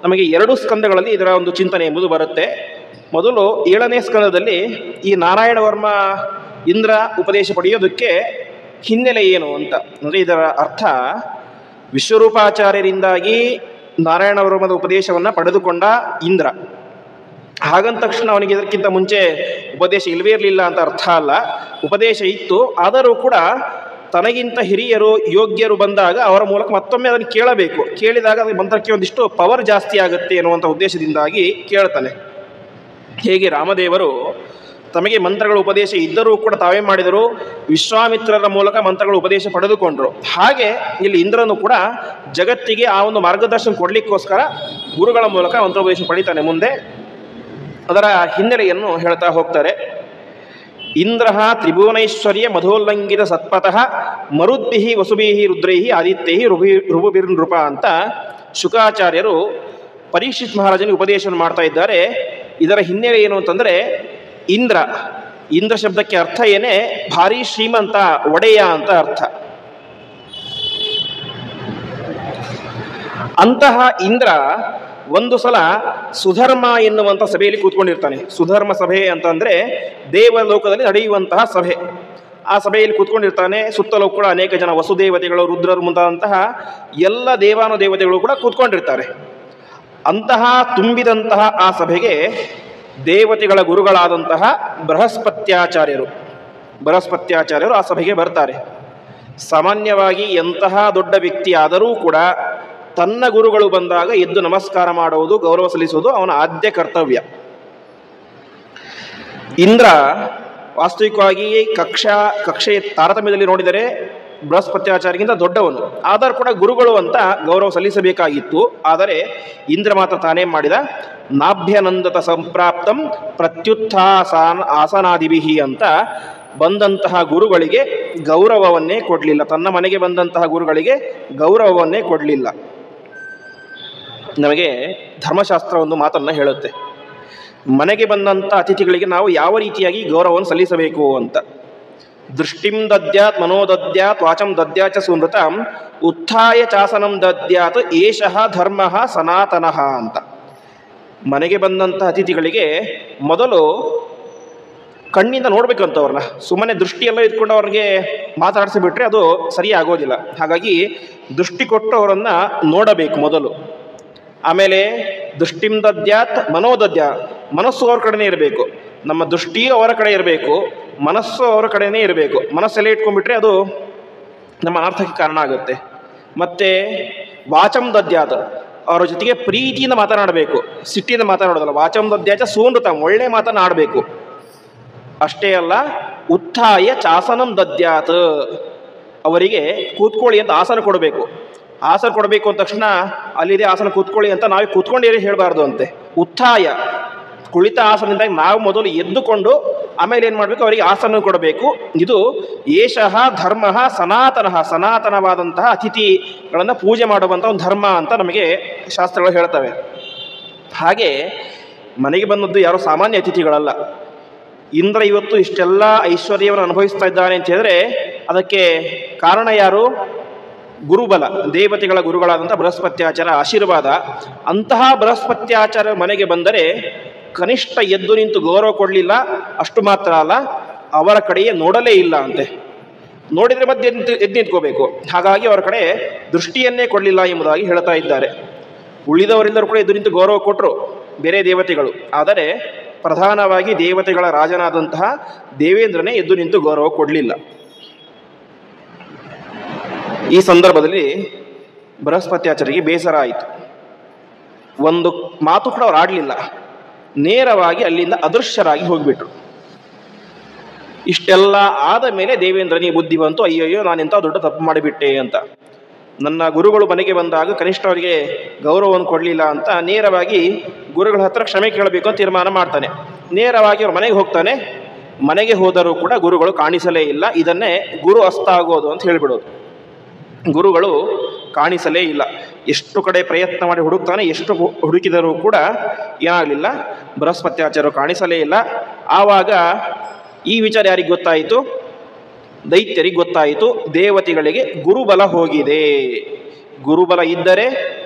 ನಮಗೆ 2 ಸ್ಕಂದಗಳಲ್ಲಿ ಇದರ ಒಂದು ಚಿಂತನೆ ಎಂಬುದು ಬರುತ್ತೆ. ಮೊದಲು 7ನೇ ಸ್ಕಂದದಲ್ಲಿ ಈ ನಾರಾಯಣ ವರ್ಮ ಇಂದ್ರ ಉಪದೇಶ ಪಡೆಯೋದಕ್ಕೆ ಹಿನ್ನೆಲೆ ಏನು ಅಂತ. ಅಂದರೆ ಇದರ ಅರ್ಥ, ವಿಶ್ವರೂಪಾಚಾರ್ಯರಿಂದಾಗಿ ನಾರಾಯಣ ವರ್ಮದ ಉಪದೇಶವನ್ನು ಪಡೆದುಕೊಂಡ ಇಂದ್ರ. ಹಾಗಂದ ತಕ್ಷಣ ಅವನಿಗೆ ಇದಕ್ಕಿಂತ ಮುಂಚೆ ಉಪದೇಶ ಇಲ್ಲವೇ ಇರಲಿಲ್ಲ ಅಂತ ಅರ್ಥ ಅಲ್ಲ. ಉಪದೇಶ ಇತ್ತು, ಆದರೂ ಕೂಡ ತನಗಿಂತ ಹಿರಿಯರು ಯೋಗ್ಯರು ಬಂದಾಗ ಅವರ ಮೂಲಕ ಮತ್ತೊಮ್ಮೆ ಅದನ್ನು ಕೇಳಬೇಕು. ಕೇಳಿದಾಗ ಅದರ ಮಂತ್ರಕ್ಕೆ ಒಂದಿಷ್ಟು ಪವರ್ ಜಾಸ್ತಿ ಆಗುತ್ತೆ ಎನ್ನುವಂಥ ಉದ್ದೇಶದಿಂದಾಗಿ ಕೇಳ್ತಾನೆ. ಹೇಗೆ ರಾಮದೇವರು ತಮಗೆ ಮಂತ್ರಗಳ ಉಪದೇಶ ಇದ್ದರೂ ಕೂಡ ತಾವೇ ಮಾಡಿದರು, ವಿಶ್ವಾಮಿತ್ರರ ಮೂಲಕ ಮಂತ್ರಗಳ ಉಪದೇಶ ಪಡೆದುಕೊಂಡರು. ಹಾಗೆ ಇಲ್ಲಿ ಇಂದ್ರನು ಕೂಡ ಜಗತ್ತಿಗೆ ಆ ಒಂದು ಮಾರ್ಗದರ್ಶನ ಕೊಡಲಿಕ್ಕೋಸ್ಕರ ಗುರುಗಳ ಮೂಲಕ ಮಂತ್ರೋಪದೇಶ ಪಡಿತಾನೆ. ಮುಂದೆ ಅದರ ಹಿನ್ನೆಲೆಯನ್ನು ಹೇಳ್ತಾ ಹೋಗ್ತಾರೆ. ಇಂದ್ರ ತ್ರಿಭುವನೈಶ್ವರ್ಯ ಮಧೋಲ್ಲಂಘಿತ ಸತ್ಪಥಃ ಮರುದ್ಭಿ ವಸುಭಿ ರುದ್ರೈ ಆದಿತ್ಯೈ ರುಭುಭಿರ್ನೃಪ ಅಂತ ಶುಕಾಚಾರ್ಯರು ಪರೀಕ್ಷಿತ್ ಮಹಾರಾಜನಿಗೆ ಉಪದೇಶವನ್ನು ಮಾಡ್ತಾ ಇದ್ದಾರೆ. ಇದರ ಹಿನ್ನೆಲೆ ಏನು ಅಂತಂದರೆ, ಇಂದ್ರ ಶಬ್ದಕ್ಕೆ ಅರ್ಥ ಏನೇ, ಭಾರಿ ಶ್ರೀಮಂತ, ಒಡೆಯ ಅಂತ ಅರ್ಥ. ಅಂತಹ ಇಂದ್ರ ಒಂದು ಸಲ ಸುಧರ್ಮ ಎನ್ನುವಂಥ ಸಭೆಯಲ್ಲಿ ಕೂತ್ಕೊಂಡಿರ್ತಾನೆ. ಸುಧರ್ಮ ಸಭೆ ಅಂತಂದರೆ ದೇವಲೋಕದಲ್ಲಿ ನಡೆಯುವಂತಹ ಸಭೆ. ಆ ಸಭೆಯಲ್ಲಿ ಕೂತ್ಕೊಂಡಿರ್ತಾನೆ. ಸುತ್ತಲೂ ಕೂಡ ಅನೇಕ ಜನ ವಸುದೇವತೆಗಳು, ರುದ್ರರು ಮುಂತಾದಂತಹ ಎಲ್ಲ ದೇವಾನುದೇವತೆಗಳು ಕೂಡ ಕೂತ್ಕೊಂಡಿರ್ತಾರೆ. ಅಂತಹ ತುಂಬಿದಂತಹ ಆ ಸಭೆಗೆ ದೇವತೆಗಳ ಗುರುಗಳಾದಂತಹ ಬೃಹಸ್ಪತ್ಯಾಚಾರ್ಯರು ಆ ಸಭೆಗೆ ಬರ್ತಾರೆ. ಸಾಮಾನ್ಯವಾಗಿ ಎಂತಹ ದೊಡ್ಡ ವ್ಯಕ್ತಿ ಆದರೂ ಕೂಡ ತನ್ನ ಗುರುಗಳು ಬಂದಾಗ ಎದ್ದು ನಮಸ್ಕಾರ ಮಾಡುವುದು, ಗೌರವ ಸಲ್ಲಿಸುವುದು ಅವನ ಆದ್ಯ ಕರ್ತವ್ಯ. ಇಂದ್ರ ವಾಸ್ತವಿಕವಾಗಿ ಕಕ್ಷೆಯ ತಾರತಮ್ಯದಲ್ಲಿ ನೋಡಿದರೆ ಬೃಹಸ್ಪತ್ಯಾಚಾರ್ಯಗಿಂತ ದೊಡ್ಡವನು, ಆದರೂ ಕೂಡ ಗುರುಗಳು ಅಂತ ಗೌರವ ಸಲ್ಲಿಸಬೇಕಾಗಿತ್ತು. ಆದರೆ ಇಂದ್ರ ಮಾತ್ರ ತಾನೇನು ಮಾಡಿದ, ನಾಭ್ಯನಂದತ ಸಂಪ್ರಾಪ್ತಂ ಆಸನಾದಿಭಿಹಿ ಅಂತ ಬಂದಂತಹ ಗುರುಗಳಿಗೆ ಗೌರವವನ್ನೇ ಕೊಡಲಿಲ್ಲ. ತನ್ನ ಮನೆಗೆ ಬಂದಂತಹ ಗುರುಗಳಿಗೆ ಗೌರವವನ್ನೇ ಕೊಡಲಿಲ್ಲ. ನಮಗೆ ಧರ್ಮಶಾಸ್ತ್ರ ಒಂದು ಮಾತನ್ನು ಹೇಳುತ್ತೆ, ಮನೆಗೆ ಬಂದಂಥ ಅತಿಥಿಗಳಿಗೆ ನಾವು ಯಾವ ರೀತಿಯಾಗಿ ಗೌರವವನ್ನು ಸಲ್ಲಿಸಬೇಕು ಅಂತ. ದೃಷ್ಟಿಂ ದದ್ಯಾತ್ ಮನೋದದ್ಯಾತ್ ವಾಚಂ ದದ್ಯಾಚ ಸುನೃತಂ ಉತ್ಥಾಯ ಚಾಸನಂ ದದ್ಯಾತ್ ಏಷಃ ಧರ್ಮ ಸನಾತನಃ ಅಂತ. ಮನೆಗೆ ಬಂದಂಥ ಅತಿಥಿಗಳಿಗೆ ಮೊದಲು ಕಣ್ಣಿಂದ ನೋಡ್ಬೇಕಂತವ್ರನ್ನ. ಸುಮ್ಮನೆ ದೃಷ್ಟಿಯೆಲ್ಲ ಇಟ್ಕೊಂಡು ಅವ್ರಿಗೆ ಮಾತಾಡಿಸಿಬಿಟ್ರೆ ಅದು ಸರಿ ಆಗೋದಿಲ್ಲ. ಹಾಗಾಗಿ ದೃಷ್ಟಿ ಕೊಟ್ಟು ಅವರನ್ನು ನೋಡಬೇಕು ಮೊದಲು. ಆಮೇಲೆ ದೃಷ್ಟಿಂ ದದ್ಯಾತ್ ಮನೋದದ್ಯ, ಮನಸ್ಸು ಅವ್ರ ಕಡೆನೇ ಇರಬೇಕು. ನಮ್ಮ ದೃಷ್ಟಿಯೂ ಅವರ ಕಡೆ ಇರಬೇಕು, ಮನಸ್ಸು ಅವರ ಕಡೆನೇ ಇರಬೇಕು. ಮನಸ್ಸೆಲ್ಲ ಇಟ್ಕೊಂಡ್ಬಿಟ್ರೆ ಅದು ನಮ್ಮ ಅನರ್ಥಕ್ಕೆ ಕಾರಣ ಆಗುತ್ತೆ. ಮತ್ತು ವಾಚಂ ದದ್ಯಾತ್, ಅವರ ಜೊತೆಗೆ ಪ್ರೀತಿಯಿಂದ ಮಾತನಾಡಬೇಕು, ಸಿಟ್ಟಿಯಿಂದ ಮಾತನಾಡೋದಲ್ಲ. ವಾಚಂ ದದ್ಯಾಚ ಸೂನೃತಂ, ಒಳ್ಳೆ ಮಾತನಾಡಬೇಕು. ಅಷ್ಟೇ ಅಲ್ಲ, ಉತ್ಥಾಯ ಚಾಸನಂ ದದ್ಯಾತ್, ಅವರಿಗೆ ಕೂತ್ಕೊಳ್ಳಿ ಅಂತ ಆಸನ ಕೊಡಬೇಕು. ಆಸನ ಕೊಡಬೇಕು ಅಂದ ತಕ್ಷಣ ಅಲ್ಲಿದೆ ಆಸನ ಕೂತ್ಕೊಳ್ಳಿ ಅಂತ ನಾವೇ ಕೂತ್ಕೊಂಡಿರಿ ಹೇಳಬಾರ್ದು ಅಂತೆ. ಉತ್ಥಾಯ, ಕುಳಿತ ಆಸನದಿಂದ ನಾವು ಮೊದಲು ಎದ್ದುಕೊಂಡು ಆಮೇಲೆ ಏನು ಮಾಡಬೇಕು, ಅವರಿಗೆ ಆಸನ ಕೊಡಬೇಕು. ಇದು ಏಷಃ ಧರ್ಮ ಸನಾತನಃ, ಸನಾತನವಾದಂತಹ ಅತಿಥಿಗಳನ್ನು ಪೂಜೆ ಮಾಡುವಂಥ ಒಂದು ಧರ್ಮ ಅಂತ ನಮಗೆ ಶಾಸ್ತ್ರಗಳು ಹೇಳ್ತವೆ. ಹಾಗೆ ಮನೆಗೆ ಬಂದದ್ದು ಯಾರೋ ಸಾಮಾನ್ಯ ಅತಿಥಿಗಳಲ್ಲ. ಇಂದ್ರ ಇವತ್ತು ಇಷ್ಟೆಲ್ಲ ಐಶ್ವರ್ಯವನ್ನು ಅನುಭವಿಸ್ತಾ ಇದ್ದಾನೆ ಅಂತ ಹೇಳಿದ್ರೆ ಅದಕ್ಕೆ ಕಾರಣ ಯಾರು? ಗುರುಬಲ, ದೇವತೆಗಳ ಗುರುಗಳಾದಂಥ ಬೃಹಸ್ಪತ್ಯಾಚಾರ ಆಶೀರ್ವಾದ. ಅಂತಹ ಬೃಹಸ್ಪತ್ಯಾಚಾರ ಮನೆಗೆ ಬಂದರೆ ಕನಿಷ್ಠ ಎದ್ದು ನಿಂತು ಗೌರವ ಕೊಡಲಿಲ್ಲ. ಅಷ್ಟು ಮಾತ್ರ ಅಲ್ಲ, ಅವರ ಕಡೆಯೇ ನೋಡಲೇ ಇಲ್ಲ ಅಂತೆ. ನೋಡಿದರೆ ಮತ್ತೆ ಎದ್ದು ನಿಂತ್ಕೋಬೇಕು. ಹಾಗಾಗಿ ಅವರ ಕಡೆ ದೃಷ್ಟಿಯನ್ನೇ ಕೊಡಲಿಲ್ಲ ಎಂಬುದಾಗಿ ಹೇಳ್ತಾ ಇದ್ದಾರೆ. ಉಳಿದವರೆಲ್ಲರೂ ಕೂಡ ಎದ್ದು ನಿಂತು ಗೌರವ ಕೊಟ್ಟರು ಬೇರೆ ದೇವತೆಗಳು. ಆದರೆ ಪ್ರಧಾನವಾಗಿ ದೇವತೆಗಳ ರಾಜನಾದಂತಹ ದೇವೇಂದ್ರನೇ ಎದ್ದು ನಿಂತು ಗೌರವ ಕೊಡಲಿಲ್ಲ. ಈ ಸಂದರ್ಭದಲ್ಲಿ ಬೃಹಸ್ಪತ್ಯಾಚಾರ್ಯರಿಗೆ ಬೇಸರ ಆಯಿತು. ಒಂದು ಮಾತು ಕೂಡ ಅವ್ರು ಆಡಲಿಲ್ಲ, ನೇರವಾಗಿ ಅಲ್ಲಿಂದ ಅದೃಶ್ಯರಾಗಿ ಹೋಗಿಬಿಟ್ರು. ಇಷ್ಟೆಲ್ಲ ಆದ ಮೇಲೆ ದೇವೇಂದ್ರನಿಗೆ ಬುದ್ಧಿ ಬಂತು, ಅಯ್ಯಯ್ಯೋ ನಾನೆಂಥ ದೊಡ್ಡ ತಪ್ಪು ಮಾಡಿಬಿಟ್ಟೆ ಅಂತ. ನನ್ನ ಗುರುಗಳು ಮನೆಗೆ ಬಂದಾಗ ಕನಿಷ್ಠ ಅವರಿಗೆ ಗೌರವವನ್ನು ಕೊಡಲಿಲ್ಲ ಅಂತ ನೇರವಾಗಿ ಗುರುಗಳ ಹತ್ರ ಕ್ಷಮೆ ಕೇಳಬೇಕು ಅಂತ ತೀರ್ಮಾನ ಮಾಡ್ತಾನೆ. ನೇರವಾಗಿ ಅವ್ರ ಮನೆಗೆ ಹೋಗ್ತಾನೆ. ಮನೆಗೆ ಹೋದರೂ ಕೂಡ ಗುರುಗಳು ಕಾಣಿಸಲೇ ಇಲ್ಲ. ಇದನ್ನೇ ಗುರು ಅಸ್ತಾಗೋದು ಅಂತ ಹೇಳಿಬಿಡೋದು. ಗುರುಗಳು ಕಾಣಿಸಲೇ ಇಲ್ಲ. ಎಷ್ಟು ಕಡೆ ಪ್ರಯತ್ನ ಮಾಡಿ ಹುಡುಕ್ತಾನೆ, ಎಷ್ಟು ಹುಡುಕಿದರೂ ಕೂಡ ಏನಾಗಲಿಲ್ಲ, ಬೃಹಸ್ಪತ್ಯಾಚಾರ್ಯರು ಕಾಣಿಸಲೇ ಇಲ್ಲ. ಆವಾಗ ಈ ವಿಚಾರ ಯಾರಿಗೆ ಗೊತ್ತಾಯಿತು? ದೈತ್ಯರಿಗೆ ಗೊತ್ತಾಯಿತು. ದೇವತೆಗಳಿಗೆ ಗುರುಬಲ ಹೋಗಿದೆ. ಗುರುಬಲ ಇದ್ದರೆ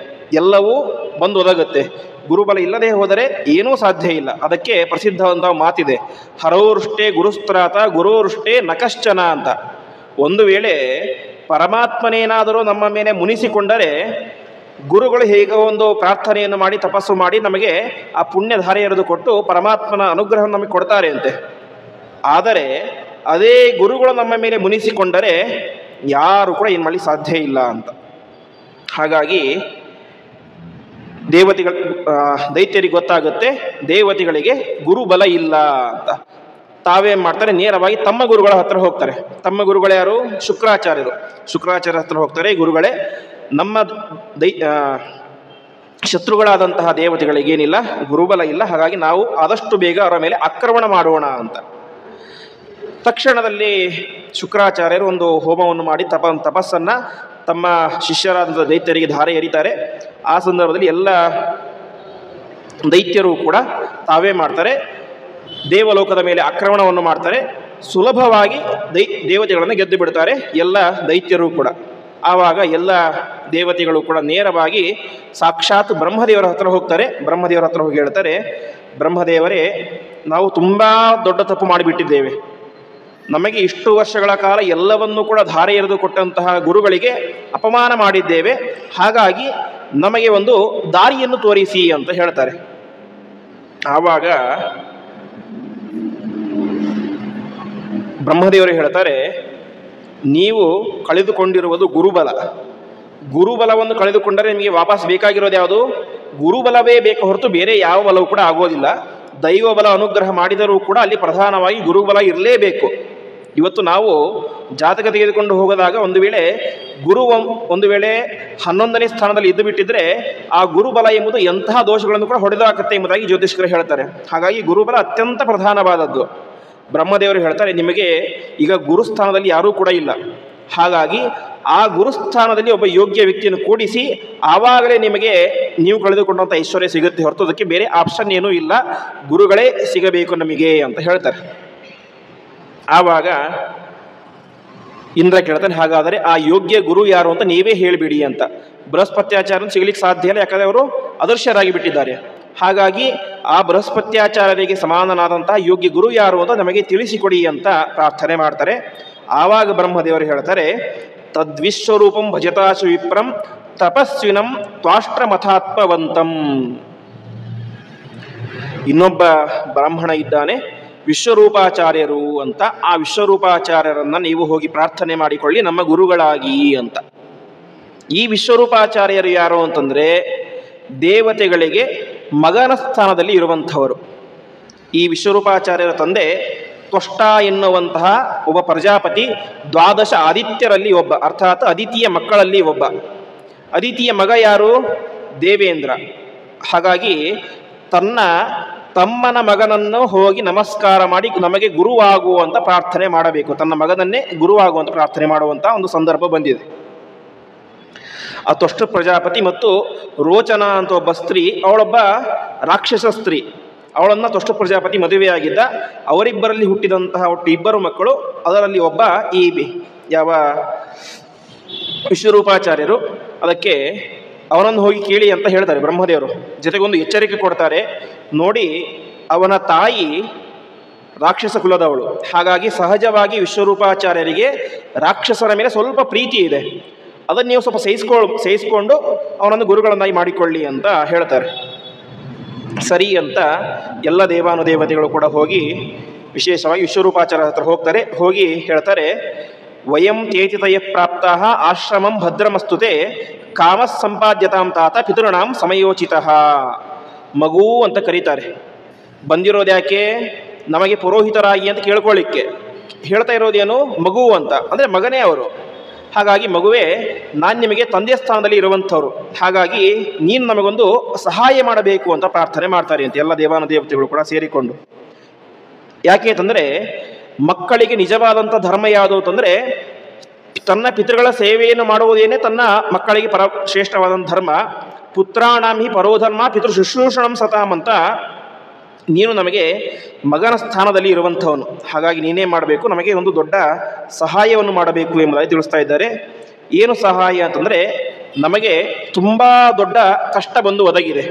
ಎಲ್ಲವೂ ಬಂದು ಒದಗುತ್ತೆ. ಗುರುಬಲ ಇಲ್ಲದೆ ಹೋದರೆ ಏನೂ ಸಾಧ್ಯ ಇಲ್ಲ. ಅದಕ್ಕೆ ಪ್ರಸಿದ್ಧವಾದ ಮಾತಿದೆ, ಹರೋರುಷ್ಟೇ ಗುರುಸ್ತ್ರಾತ ಗುರೋರುಷ್ಟೇ ನಕಶ್ಚನ ಅಂತ. ಒಂದು ವೇಳೆ ಪರಮಾತ್ಮನೇನಾದರೂ ನಮ್ಮ ಮೇಲೆ ಮುನಿಸಿಕೊಂಡರೆ ಗುರುಗಳು ಹೇಗೆ ಒಂದು ಪ್ರಾರ್ಥನೆಯನ್ನು ಮಾಡಿ ತಪಸ್ಸು ಮಾಡಿ ನಮಗೆ ಆ ಪುಣ್ಯಧಾರೆ ಎರೆದು ಕೊಟ್ಟು ಪರಮಾತ್ಮನ ಅನುಗ್ರಹವನ್ನು ನಮಗೆ ಕೊಡ್ತಾರೆ ಅಂತೆ. ಆದರೆ ಅದೇ ಗುರುಗಳು ನಮ್ಮ ಮೇಲೆ ಮುನಿಸಿಕೊಂಡರೆ ಯಾರು ಕೂಡ ಏನು ಮಾಡಲಿಕ್ಕೆ ಸಾಧ್ಯ ಇಲ್ಲ ಅಂತ. ಹಾಗಾಗಿ ದೈತ್ಯರಿಗೆ ಗೊತ್ತಾಗುತ್ತೆ ದೇವತೆಗಳಿಗೆ ಗುರುಬಲ ಇಲ್ಲ ಅಂತ. ತಾವೇನು ಮಾಡ್ತಾರೆ, ನೇರವಾಗಿ ತಮ್ಮ ಗುರುಗಳ ಹತ್ರ ಹೋಗ್ತಾರೆ. ತಮ್ಮ ಗುರುಗಳು ಯಾರು? ಶುಕ್ರಾಚಾರ್ಯರು. ಶುಕ್ರಾಚಾರ್ಯ ಹತ್ರ ಹೋಗ್ತಾರೆ, ಗುರುಗಳೇ ನಮ್ಮ ಶತ್ರುಗಳಾದಂತಹ ದೇವತೆಗಳಿಗೇನಿಲ್ಲ, ಗುರುಬಲ ಇಲ್ಲ, ಹಾಗಾಗಿ ನಾವು ಆದಷ್ಟು ಬೇಗ ಅವರ ಮೇಲೆ ಆಕ್ರಮಣ ಮಾಡೋಣ ಅಂತ. ತಕ್ಷಣದಲ್ಲಿ ಶುಕ್ರಾಚಾರ್ಯರು ಒಂದು ಹೋಮವನ್ನು ಮಾಡಿ ತಪಸ್ಸನ್ನು ತಮ್ಮ ಶಿಷ್ಯರಾದಂಥ ದೈತ್ಯರಿಗೆ ಧಾರೆ ಎರಿತಾರೆ. ಆ ಸಂದರ್ಭದಲ್ಲಿ ಎಲ್ಲ ದೈತ್ಯರು ಕೂಡ ತಾವೇ ಮಾಡ್ತಾರೆ, ದೇವಲೋಕದ ಮೇಲೆ ಆಕ್ರಮಣವನ್ನು ಮಾಡ್ತಾರೆ. ಸುಲಭವಾಗಿ ದೇವತೆಗಳನ್ನು ಗೆದ್ದು ಬಿಡ್ತಾರೆ ಎಲ್ಲ ದೈತ್ಯರು ಕೂಡ. ಆವಾಗ ಎಲ್ಲ ದೇವತೆಗಳು ಕೂಡ ನೇರವಾಗಿ ಸಾಕ್ಷಾತ್ ಬ್ರಹ್ಮದೇವರ ಹತ್ರ ಹೋಗ್ತಾರೆ. ಬ್ರಹ್ಮದೇವರ ಹತ್ರ ಹೋಗಿ ಹೇಳ್ತಾರೆ, ಬ್ರಹ್ಮದೇವರೇ, ನಾವು ತುಂಬ ದೊಡ್ಡ ತಪ್ಪು ಮಾಡಿಬಿಟ್ಟಿದ್ದೇವೆ. ನಮಗೆ ಇಷ್ಟು ವರ್ಷಗಳ ಕಾಲ ಎಲ್ಲವನ್ನೂ ಕೂಡ ಧಾರೆ ಎರೆದು ಕೊಟ್ಟಂತಹ ಗುರುಗಳಿಗೆ ಅಪಮಾನ ಮಾಡಿದ್ದೇವೆ. ಹಾಗಾಗಿ ನಮಗೆ ಒಂದು ದಾರಿಯನ್ನು ತೋರಿಸಿ ಅಂತ ಹೇಳ್ತಾರೆ. ಆವಾಗ ಬ್ರಹ್ಮದೇವರು ಹೇಳ್ತಾರೆ, ನೀವು ಕಳೆದುಕೊಂಡಿರುವುದು ಗುರುಬಲ. ಗುರುಬಲವನ್ನು ಕಳೆದುಕೊಂಡರೆ ನಿಮಗೆ ವಾಪಸ್ ಬೇಕಾಗಿರೋದು ಯಾವುದು? ಗುರುಬಲವೇ ಬೇಕು ಹೊರತು ಬೇರೆ ಯಾವ ಬಲವೂ ಕೂಡ ಆಗೋದಿಲ್ಲ. ದೈವಬಲ ಅನುಗ್ರಹ ಮಾಡಿದರೂ ಕೂಡ ಅಲ್ಲಿ ಪ್ರಧಾನವಾಗಿ ಗುರುಬಲ ಇರಲೇಬೇಕು. ಇವತ್ತು ನಾವು ಜಾತಕ ತೆಗೆದುಕೊಂಡು ಹೋಗೋದಾಗ ಒಂದು ವೇಳೆ ಗುರು 11ನೇ ಸ್ಥಾನದಲ್ಲಿ ಇದ್ದು ಬಿಟ್ಟಿದ್ರೆ ಆ ಗುರುಬಲ ಎಂಬುದು ಎಂತಹ ದೋಷಗಳನ್ನು ಕೂಡ ಹೊಡೆದಾಕತ್ತೆ ಎಂಬುದಾಗಿ ಜ್ಯೋತಿಷ್ಕರು ಹೇಳ್ತಾರೆ. ಹಾಗಾಗಿ ಗುರುಬಲ ಅತ್ಯಂತ ಪ್ರಧಾನವಾದದ್ದು. ಬ್ರಹ್ಮದೇವರು ಹೇಳ್ತಾರೆ, ನಿಮಗೆ ಈಗ ಗುರುಸ್ಥಾನದಲ್ಲಿ ಯಾರೂ ಕೂಡ ಇಲ್ಲ. ಹಾಗಾಗಿ ಆ ಗುರುಸ್ಥಾನದಲ್ಲಿ ಒಬ್ಬ ಯೋಗ್ಯ ವ್ಯಕ್ತಿಯನ್ನು ಕೂಡಿಸಿ ಆವಾಗಲೇ ನಿಮಗೆ ನೀವು ಕಳೆದುಕೊಂಡಂಥ ಐಶ್ವರ್ಯ ಸಿಗುತ್ತೆ ಹೊರತು ಅದಕ್ಕೆ ಬೇರೆ ಆಪ್ಷನ್ ಏನೂ ಇಲ್ಲ, ಗುರುಗಳೇ ಸಿಗಬೇಕು ನಮಗೆ ಅಂತ ಹೇಳ್ತಾರೆ. ಆವಾಗ ಇಂದ್ರ ಕೇಳ್ತಾನೆ, ಹಾಗಾದರೆ ಆ ಯೋಗ್ಯ ಗುರು ಯಾರು ಅಂತ ನೀವೇ ಹೇಳಿಬಿಡಿ ಅಂತ. ಬೃಹಸ್ಪತ್ಯಾಚಾರ್ಯನ ಸಿಗಲಿಕ್ಕೆ ಸಾಧ್ಯ ಇಲ್ಲ, ಯಾಕಂದರೆ ಅವರು ಅದೃಶ್ಯರಾಗಿ ಬಿಟ್ಟಿದ್ದಾರೆ. ಹಾಗಾಗಿ ಆ ಬೃಹಸ್ಪತ್ಯಾಚಾರ್ಯರಿಗೆ ಸಮಾನನಾದಂತಹ ಯೋಗ್ಯ ಗುರು ಯಾರು ಅಂತ ನಮಗೆ ತಿಳಿಸಿಕೊಡಿ ಅಂತ ಪ್ರಾರ್ಥನೆ ಮಾಡ್ತಾರೆ. ಆವಾಗ ಬ್ರಹ್ಮದೇವರು ಹೇಳ್ತಾರೆ, ತದ್ವಿಶ್ವರೂಪಂ ಭಜತಾಶು ವಿಪ್ರಂ ತಪಸ್ವಿನಂ ತ್ವಾಷ್ಟ್ರಮಥಾತ್ಮವಂತಂ. ಇನ್ನೊಬ್ಬ ಬ್ರಾಹ್ಮಣ ಇದ್ದಾನೆ ವಿಶ್ವರೂಪಾಚಾರ್ಯರು ಅಂತ. ಆ ವಿಶ್ವರೂಪಾಚಾರ್ಯರನ್ನ ನೀವು ಹೋಗಿ ಪ್ರಾರ್ಥನೆ ಮಾಡಿಕೊಳ್ಳಿ ನಮ್ಮ ಗುರುಗಳಾಗಿ ಅಂತ. ಈ ವಿಶ್ವರೂಪಾಚಾರ್ಯರು ಯಾರು ಅಂತಂದ್ರೆ ದೇವತೆಗಳಿಗೆ ಮಗನ ಸ್ಥಾನದಲ್ಲಿ ಇರುವಂಥವರು. ಈ ವಿಶ್ವರೂಪಾಚಾರ್ಯರ ತಂದೆ ತ್ವಷ್ಟ ಎನ್ನುವಂತಹ ಒಬ್ಬ ಪ್ರಜಾಪತಿ, ದ್ವಾದಶ ಆದಿತ್ಯರಲ್ಲಿ ಒಬ್ಬ, ಅರ್ಥಾತ್ ಅದಿತಿಯ ಮಕ್ಕಳಲ್ಲಿ ಒಬ್ಬ. ಅದಿತಿಯ ಮಗ ಯಾರು? ದೇವೇಂದ್ರ. ಹಾಗಾಗಿ ತನ್ನ ತಮ್ಮನ ಮಗನನ್ನು ಹೋಗಿ ನಮಸ್ಕಾರ ಮಾಡಿ ನಮಗೆ ಗುರುವಾಗುವಂತ ಪ್ರಾರ್ಥನೆ ಮಾಡಬೇಕು. ತನ್ನ ಮಗನನ್ನೇ ಗುರುವಾಗುವಂತ ಪ್ರಾರ್ಥನೆ ಮಾಡುವಂತ ಒಂದು ಸಂದರ್ಭ ಬಂದಿದೆ. ಆ ತ್ವಷ್ಟ ಪ್ರಜಾಪತಿ ಮತ್ತು ರೋಚನಾ ಅಂತ ಒಬ್ಬ ಸ್ತ್ರೀ, ಅವಳೊಬ್ಬ ರಾಕ್ಷಸ ಸ್ತ್ರೀ. ಅವಳನ್ನು ತ್ವಷ್ಟ ಪ್ರಜಾಪತಿ ಮದುವೆಯಾಗಿದ್ದ. ಅವರಿಬ್ಬರಲ್ಲಿ ಹುಟ್ಟಿದಂತಹ ಒಟ್ಟು ಇಬ್ಬರು ಮಕ್ಕಳು. ಅದರಲ್ಲಿ ಒಬ್ಬ ಈ ಯಾವ ವಿಶ್ವರೂಪಾಚಾರ್ಯರು. ಅದಕ್ಕೆ ಅವನನ್ನು ಹೋಗಿ ಕೇಳಿ ಅಂತ ಹೇಳ್ತಾರೆ ಬ್ರಹ್ಮದೇವರು. ಜೊತೆಗೊಂದು ಎಚ್ಚರಿಕೆ ಕೊಡ್ತಾರೆ, ನೋಡಿ ಅವನ ತಾಯಿ ರಾಕ್ಷಸ ಕುಲದವಳು. ಹಾಗಾಗಿ ಸಹಜವಾಗಿ ವಿಶ್ವರೂಪಾಚಾರ್ಯರಿಗೆ ರಾಕ್ಷಸರ ಮೇಲೆ ಸ್ವಲ್ಪ ಪ್ರೀತಿ ಇದೆ. ಅದನ್ನು ನೀವು ಸ್ವಲ್ಪ ಸಹಿಸ್ಕೊಂಡು ಅವನನ್ನು ಗುರುಗಳನ್ನಾಗಿ ಮಾಡಿಕೊಳ್ಳಿ ಅಂತ ಹೇಳ್ತಾರೆ. ಸರಿ ಅಂತ ಎಲ್ಲ ದೇವಾನುದೇವತೆಗಳು ಕೂಡ ಹೋಗಿ ವಿಶೇಷವಾಗಿ ವಿಶ್ವರೂಪಾಚಾರ್ಯ ಹತ್ರ ಹೋಗ್ತಾರೆ. ಹೋಗಿ ಹೇಳ್ತಾರೆ, ವಯಂ ತೇತಿತಯ ಪ್ರಾಪ್ತ ಆಶ್ರಮಂ ಭದ್ರಮಸ್ತುತೆ ಕಾಮಸ್ ಸಂಪಾದ್ಯತಾಂ ತಾತ ಪಿತೃಣಾಂ ಸಮಯೋಚಿತ. ಮಗು ಅಂತ ಕರೀತಾರೆ. ಬಂದಿರೋದು ಯಾಕೆ? ನಮಗೆ ಪುರೋಹಿತರಾಗಿ ಅಂತ ಕೇಳ್ಕೊಳ್ಳಿಕ್ಕೆ. ಹೇಳ್ತಾ ಇರೋದೇನು? ಮಗು ಅಂತ, ಅಂದರೆ ಮಗನೇ ಅವರು. ಹಾಗಾಗಿ ಮಗುವೇ, ನಾನು ನಿಮಗೆ ತಂದೆ ಸ್ಥಾನದಲ್ಲಿ ಇರುವಂಥವ್ರು, ಹಾಗಾಗಿ ನೀನು ನಮಗೊಂದು ಸಹಾಯ ಮಾಡಬೇಕು ಅಂತ ಪ್ರಾರ್ಥನೆ ಮಾಡ್ತಾರೆ ಅಂತ ಎಲ್ಲ ದೇವಾನುದೇವತೆಗಳು ಕೂಡ ಸೇರಿಕೊಂಡು. ಯಾಕೆ ಅಂತಂದರೆ ಮಕ್ಕಳಿಗೆ ನಿಜವಾದಂಥ ಧರ್ಮ ಯಾವುದು ಅಂತಂದರೆ ತನ್ನ ಪಿತೃಗಳ ಸೇವೆಯನ್ನು ಮಾಡುವುದೇನೆ ತನ್ನ ಮಕ್ಕಳಿಗೆ ಶ್ರೇಷ್ಠವಾದಂಥ ಧರ್ಮ. ಪುತ್ರಾಣಾಂ ಹಿ ಪರೋಧರ್ಮ ಪಿತೃ ಶುಶ್ರೂಷಣಂ ಸತಾಂ ಅಂತ ನೀನು ನಮಗೆ ಮಗನ ಸ್ಥಾನದಲ್ಲಿ ಇರುವಂಥವನು. ಹಾಗಾಗಿ ನೀನೇ ಮಾಡಬೇಕು, ನಮಗೆ ಒಂದು ದೊಡ್ಡ ಸಹಾಯವನ್ನು ಮಾಡಬೇಕು ಎಂಬುದಾಗಿ ತಿಳಿಸ್ತಾ ಇದ್ದಾರೆ. ಏನು ಸಹಾಯ ಅಂತಂದರೆ ನಮಗೆ ತುಂಬ ದೊಡ್ಡ ಕಷ್ಟ ಬಂದು ಒದಗಿದೆ.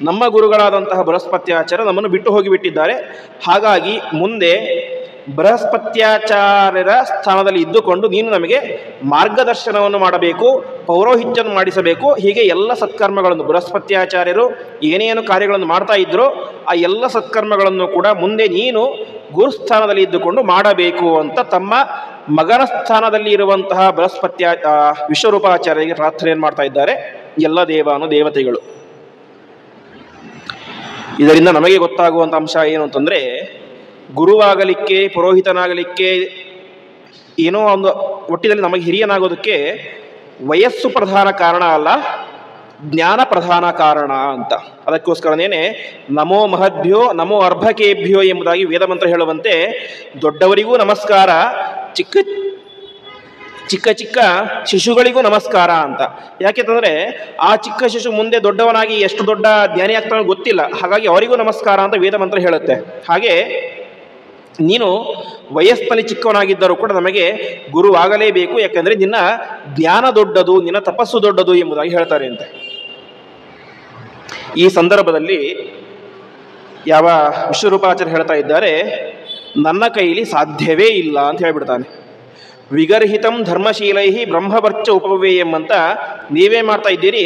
ನಮ್ಮ ಗುರುಗಳಾದಂತಹ ಬೃಹಸ್ಪತ್ಯಾಚಾರ್ಯ ನಮ್ಮನ್ನು ಬಿಟ್ಟು ಹೋಗಿಬಿಟ್ಟಿದ್ದಾರೆ. ಹಾಗಾಗಿ ಮುಂದೆ ಬೃಹಸ್ಪತ್ಯಾಚಾರ್ಯರ ಸ್ಥಾನದಲ್ಲಿ ಇದ್ದುಕೊಂಡು ನೀನು ನಮಗೆ ಮಾರ್ಗದರ್ಶನವನ್ನು ಮಾಡಬೇಕು, ಪೌರೋಹಿತ್ಯವನ್ನು ಮಾಡಿಸಬೇಕು. ಹೀಗೆ ಎಲ್ಲ ಸತ್ಕರ್ಮಗಳನ್ನು ಬೃಹಸ್ಪತ್ಯಾಚಾರ್ಯರು ಏನೇನು ಕಾರ್ಯಗಳನ್ನು ಮಾಡ್ತಾ ಇದ್ರೋ ಆ ಎಲ್ಲ ಸತ್ಕರ್ಮಗಳನ್ನು ಕೂಡ ಮುಂದೆ ನೀನು ಗುರುಸ್ಥಾನದಲ್ಲಿ ಇದ್ದುಕೊಂಡು ಮಾಡಬೇಕು ಅಂತ ತಮ್ಮ ಮಗನ ಸ್ಥಾನದಲ್ಲಿ ಇರುವಂತಹ ವಿಶ್ವರೂಪಾಚಾರ್ಯರಿಗೆ ಪ್ರಾರ್ಥನೆಯನ್ನು ಮಾಡ್ತಾ ಇದ್ದಾರೆ ಎಲ್ಲ ದೇವಾನುದೇವತೆಗಳು. ಇದರಿಂದ ನಮಗೆ ಗೊತ್ತಾಗುವಂಥ ಅಂಶ ಏನು ಅಂತಂದರೆ, ಗುರುವಾಗಲಿಕ್ಕೆ, ಪುರೋಹಿತನಾಗಲಿಕ್ಕೆ, ಏನೋ ಒಂದು ಒಟ್ಟಿನಲ್ಲಿ ನಮಗೆ ಹಿರಿಯನಾಗೋದಕ್ಕೆ ವಯಸ್ಸು ಪ್ರಧಾನ ಕಾರಣ ಅಲ್ಲ, ಜ್ಞಾನ ಪ್ರಧಾನ ಕಾರಣ ಅಂತ. ಅದಕ್ಕೋಸ್ಕರನೇ ನಮೋ ಮಹದ್ಭ್ಯೋ ನಮೋ ಅರ್ಭಕೇಭ್ಯೋ ಎಂಬುದಾಗಿ ವೇದಮಂತ್ರ ಹೇಳುವಂತೆ ದೊಡ್ಡವರಿಗೂ ನಮಸ್ಕಾರ, ಚಿಕ್ಕ ಚಿಕ್ಕ ಶಿಶುಗಳಿಗೂ ನಮಸ್ಕಾರ ಅಂತ. ಯಾಕೆಂತಂದರೆ ಆ ಚಿಕ್ಕ ಶಿಶು ಮುಂದೆ ದೊಡ್ಡವನಾಗಿ ಎಷ್ಟು ದೊಡ್ಡ ಜ್ಞಾನಿ ಆಗ್ತಾನೋ ಗೊತ್ತಿಲ್ಲ. ಹಾಗಾಗಿ ಅವರಿಗೂ ನಮಸ್ಕಾರ ಅಂತ ವೇದಮಂತ್ರ ಹೇಳುತ್ತೆ. ಹಾಗೆ ನೀನು ವಯಸ್ಸಿನಲ್ಲಿ ಚಿಕ್ಕವನಾಗಿದ್ದರೂ ಕೂಡ ನಮಗೆ ಗುರುವಾಗಲೇಬೇಕು, ಯಾಕೆಂದರೆ ನಿನ್ನ ಜ್ಞಾನ ದೊಡ್ಡದು, ನಿನ್ನ ತಪಸ್ಸು ದೊಡ್ಡದು ಎಂಬುದಾಗಿ ಹೇಳ್ತಾರೆ ಅಂತ. ಈ ಸಂದರ್ಭದಲ್ಲಿ ಯಾವ ವಿಶ್ವರೂಪಾಚಾರ್ಯ ಹೇಳ್ತಾ ಇದ್ದಾರೆ, ನನ್ನ ಕೈಲಿ ಸಾಧ್ಯವೇ ಇಲ್ಲ ಅಂತ ಹೇಳ್ಬಿಡ್ತಾನೆ. ವಿಗರ್ಹಿತಂ ಧರ್ಮಶೀಲೈ ಬ್ರಹ್ಮವರ್ಚ ಉಪವೇಯಂ ಅಂತ ನೀವೇ ಮಾಡ್ತಾ ಇದ್ದೀರಿ,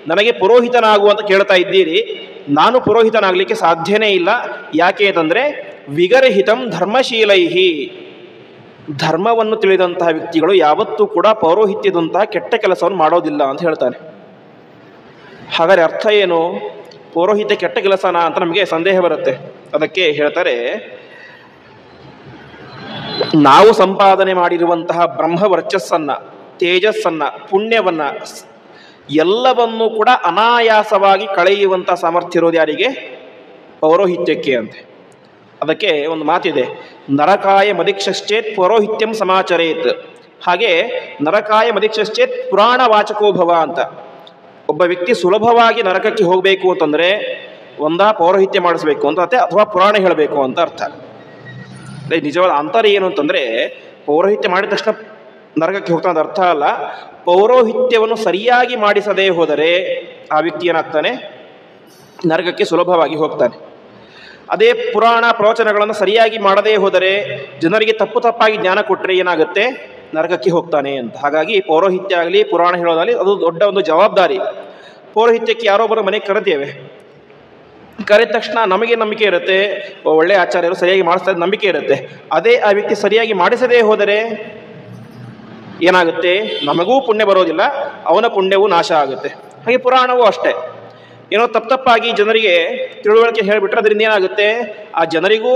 ನನಗೆ ಪುರೋಹಿತನಾಗು ಅಂತ ಕೇಳ್ತಾ ಇದ್ದೀರಿ. ನಾನು ಪುರೋಹಿತನಾಗಲಿಕ್ಕೆ ಸಾಧ್ಯನೇ ಇಲ್ಲ. ಯಾಕೆ ಅಂತಂದರೆ ವಿಗರ್ಹಿತಂ ಧರ್ಮಶೀಲೈಹಿ, ಧರ್ಮವನ್ನು ತಿಳಿದಂತಹ ವ್ಯಕ್ತಿಗಳು ಯಾವತ್ತೂ ಕೂಡ ಪೌರೋಹಿತ್ಯದಂತಹ ಕೆಟ್ಟ ಕೆಲಸವನ್ನು ಮಾಡೋದಿಲ್ಲ ಅಂತ ಹೇಳ್ತಾನೆ. ಹಾಗಾದರೆ ಅರ್ಥ ಏನು? ಪೌರೋಹಿತ್ಯ ಕೆಟ್ಟ ಕೆಲಸನಾ ಅಂತ ನಮಗೆ ಸಂದೇಹ ಬರುತ್ತೆ. ಅದಕ್ಕೆ ಹೇಳ್ತಾರೆ, ನಾವು ಸಂಪಾದನೆ ಮಾಡಿರುವಂತಹ ಬ್ರಹ್ಮವರ್ಚಸ್ಸನ್ನ, ತೇಜಸ್ಸನ್ನ, ಪುಣ್ಯವನ್ನ ಎಲ್ಲವನ್ನೂ ಕೂಡ ಅನಾಯಾಸವಾಗಿ ಕಳೆಯುವಂಥ ಸಾಮರ್ಥ್ಯ ಇರೋದು ಯಾರಿಗೆ? ಪೌರೋಹಿತ್ಯಕ್ಕೆ ಅಂತೆ. ಅದಕ್ಕೆ ಒಂದು ಮಾತಿದೆ, ನರಕಾಯ ಮದಿಕ್ಷಶ್ಚೇತ್ ಪೌರೋಹಿತ್ಯಂ ಸಮಾಚರೇತ್. ಹಾಗೆ ನರಕಾಯ ಮದಿಕ್ಷಶ್ಚೇತ್ ಪುರಾಣ ವಾಚಕೋಭವ ಅಂತ. ಒಬ್ಬ ವ್ಯಕ್ತಿ ಸುಲಭವಾಗಿ ನರಕಕ್ಕೆ ಹೋಗಬೇಕು ಅಂತಂದರೆ ಒಂದಾ ಪೌರೋಹಿತ್ಯ ಮಾಡಿಸ್ಬೇಕು ಅಂತ, ಅಥವಾ ಪುರಾಣ ಹೇಳಬೇಕು ಅಂತ ಅರ್ಥ. ನಿಜವಾದ ಅಂತರ ಏನು ಅಂತಂದರೆ, ಪೌರೋಹಿತ್ಯ ಮಾಡಿದ ತಕ್ಷಣ ನರಕಕ್ಕೆ ಹೋಗ್ತಾನೆ ಅರ್ಥ ಅಲ್ಲ. ಪೌರೋಹಿತ್ಯವನ್ನು ಸರಿಯಾಗಿ ಮಾಡಿಸದೇ ಹೋದರೆ ಆ ವ್ಯಕ್ತಿ ಏನಾಗ್ತಾನೆ? ನರಕಕ್ಕೆ ಸುಲಭವಾಗಿ ಹೋಗ್ತಾನೆ. ಅದೇ ಪುರಾಣ ಪ್ರವಚನಗಳನ್ನು ಸರಿಯಾಗಿ ಮಾಡದೇ ಹೋದರೆ, ಜನರಿಗೆ ತಪ್ಪು ತಪ್ಪಾಗಿ ಜ್ಞಾನ ಕೊಟ್ಟರೆ ಏನಾಗುತ್ತೆ, ನರಕಕ್ಕೆ ಹೋಗ್ತಾನೆ ಅಂತ. ಹಾಗಾಗಿ ಪೌರೋಹಿತ್ಯ ಆಗಲಿ ಪುರಾಣ ಹೇಳೋದಾಗಲಿ ಅದು ದೊಡ್ಡ ಒಂದು ಜವಾಬ್ದಾರಿ. ಪೌರೋಹಿತ್ಯಕ್ಕೆ ಯಾರೊಬ್ಬರ ಮನೆಗೆ ಕರೆತೇವೆ, ಕರೆದ ತಕ್ಷಣ ನಮಗೆ ನಂಬಿಕೆ ಇರುತ್ತೆ, ಒಳ್ಳೆಯ ಆಚಾರ್ಯರು ಸರಿಯಾಗಿ ಮಾಡಿಸ್ತಾ ಇದ್ದ ನಂಬಿಕೆ ಇರುತ್ತೆ. ಅದೇ ಆ ವ್ಯಕ್ತಿ ಸರಿಯಾಗಿ ಮಾಡಿಸದೇ ಹೋದರೆ ಏನಾಗುತ್ತೆ, ನಮಗೂ ಪುಣ್ಯ ಬರೋದಿಲ್ಲ, ಅವನ ಪುಣ್ಯವೂ ನಾಶ ಆಗುತ್ತೆ. ಹಾಗೆ ಪುರಾಣವೂ ಅಷ್ಟೇ, ಏನೋ ತಪ್ಪಾಗಿ ಜನರಿಗೆ ತಿಳುವಳಿಕೆ ಹೇಳಿಬಿಟ್ರೆ ಅದರಿಂದ ಏನಾಗುತ್ತೆ, ಆ ಜನರಿಗೂ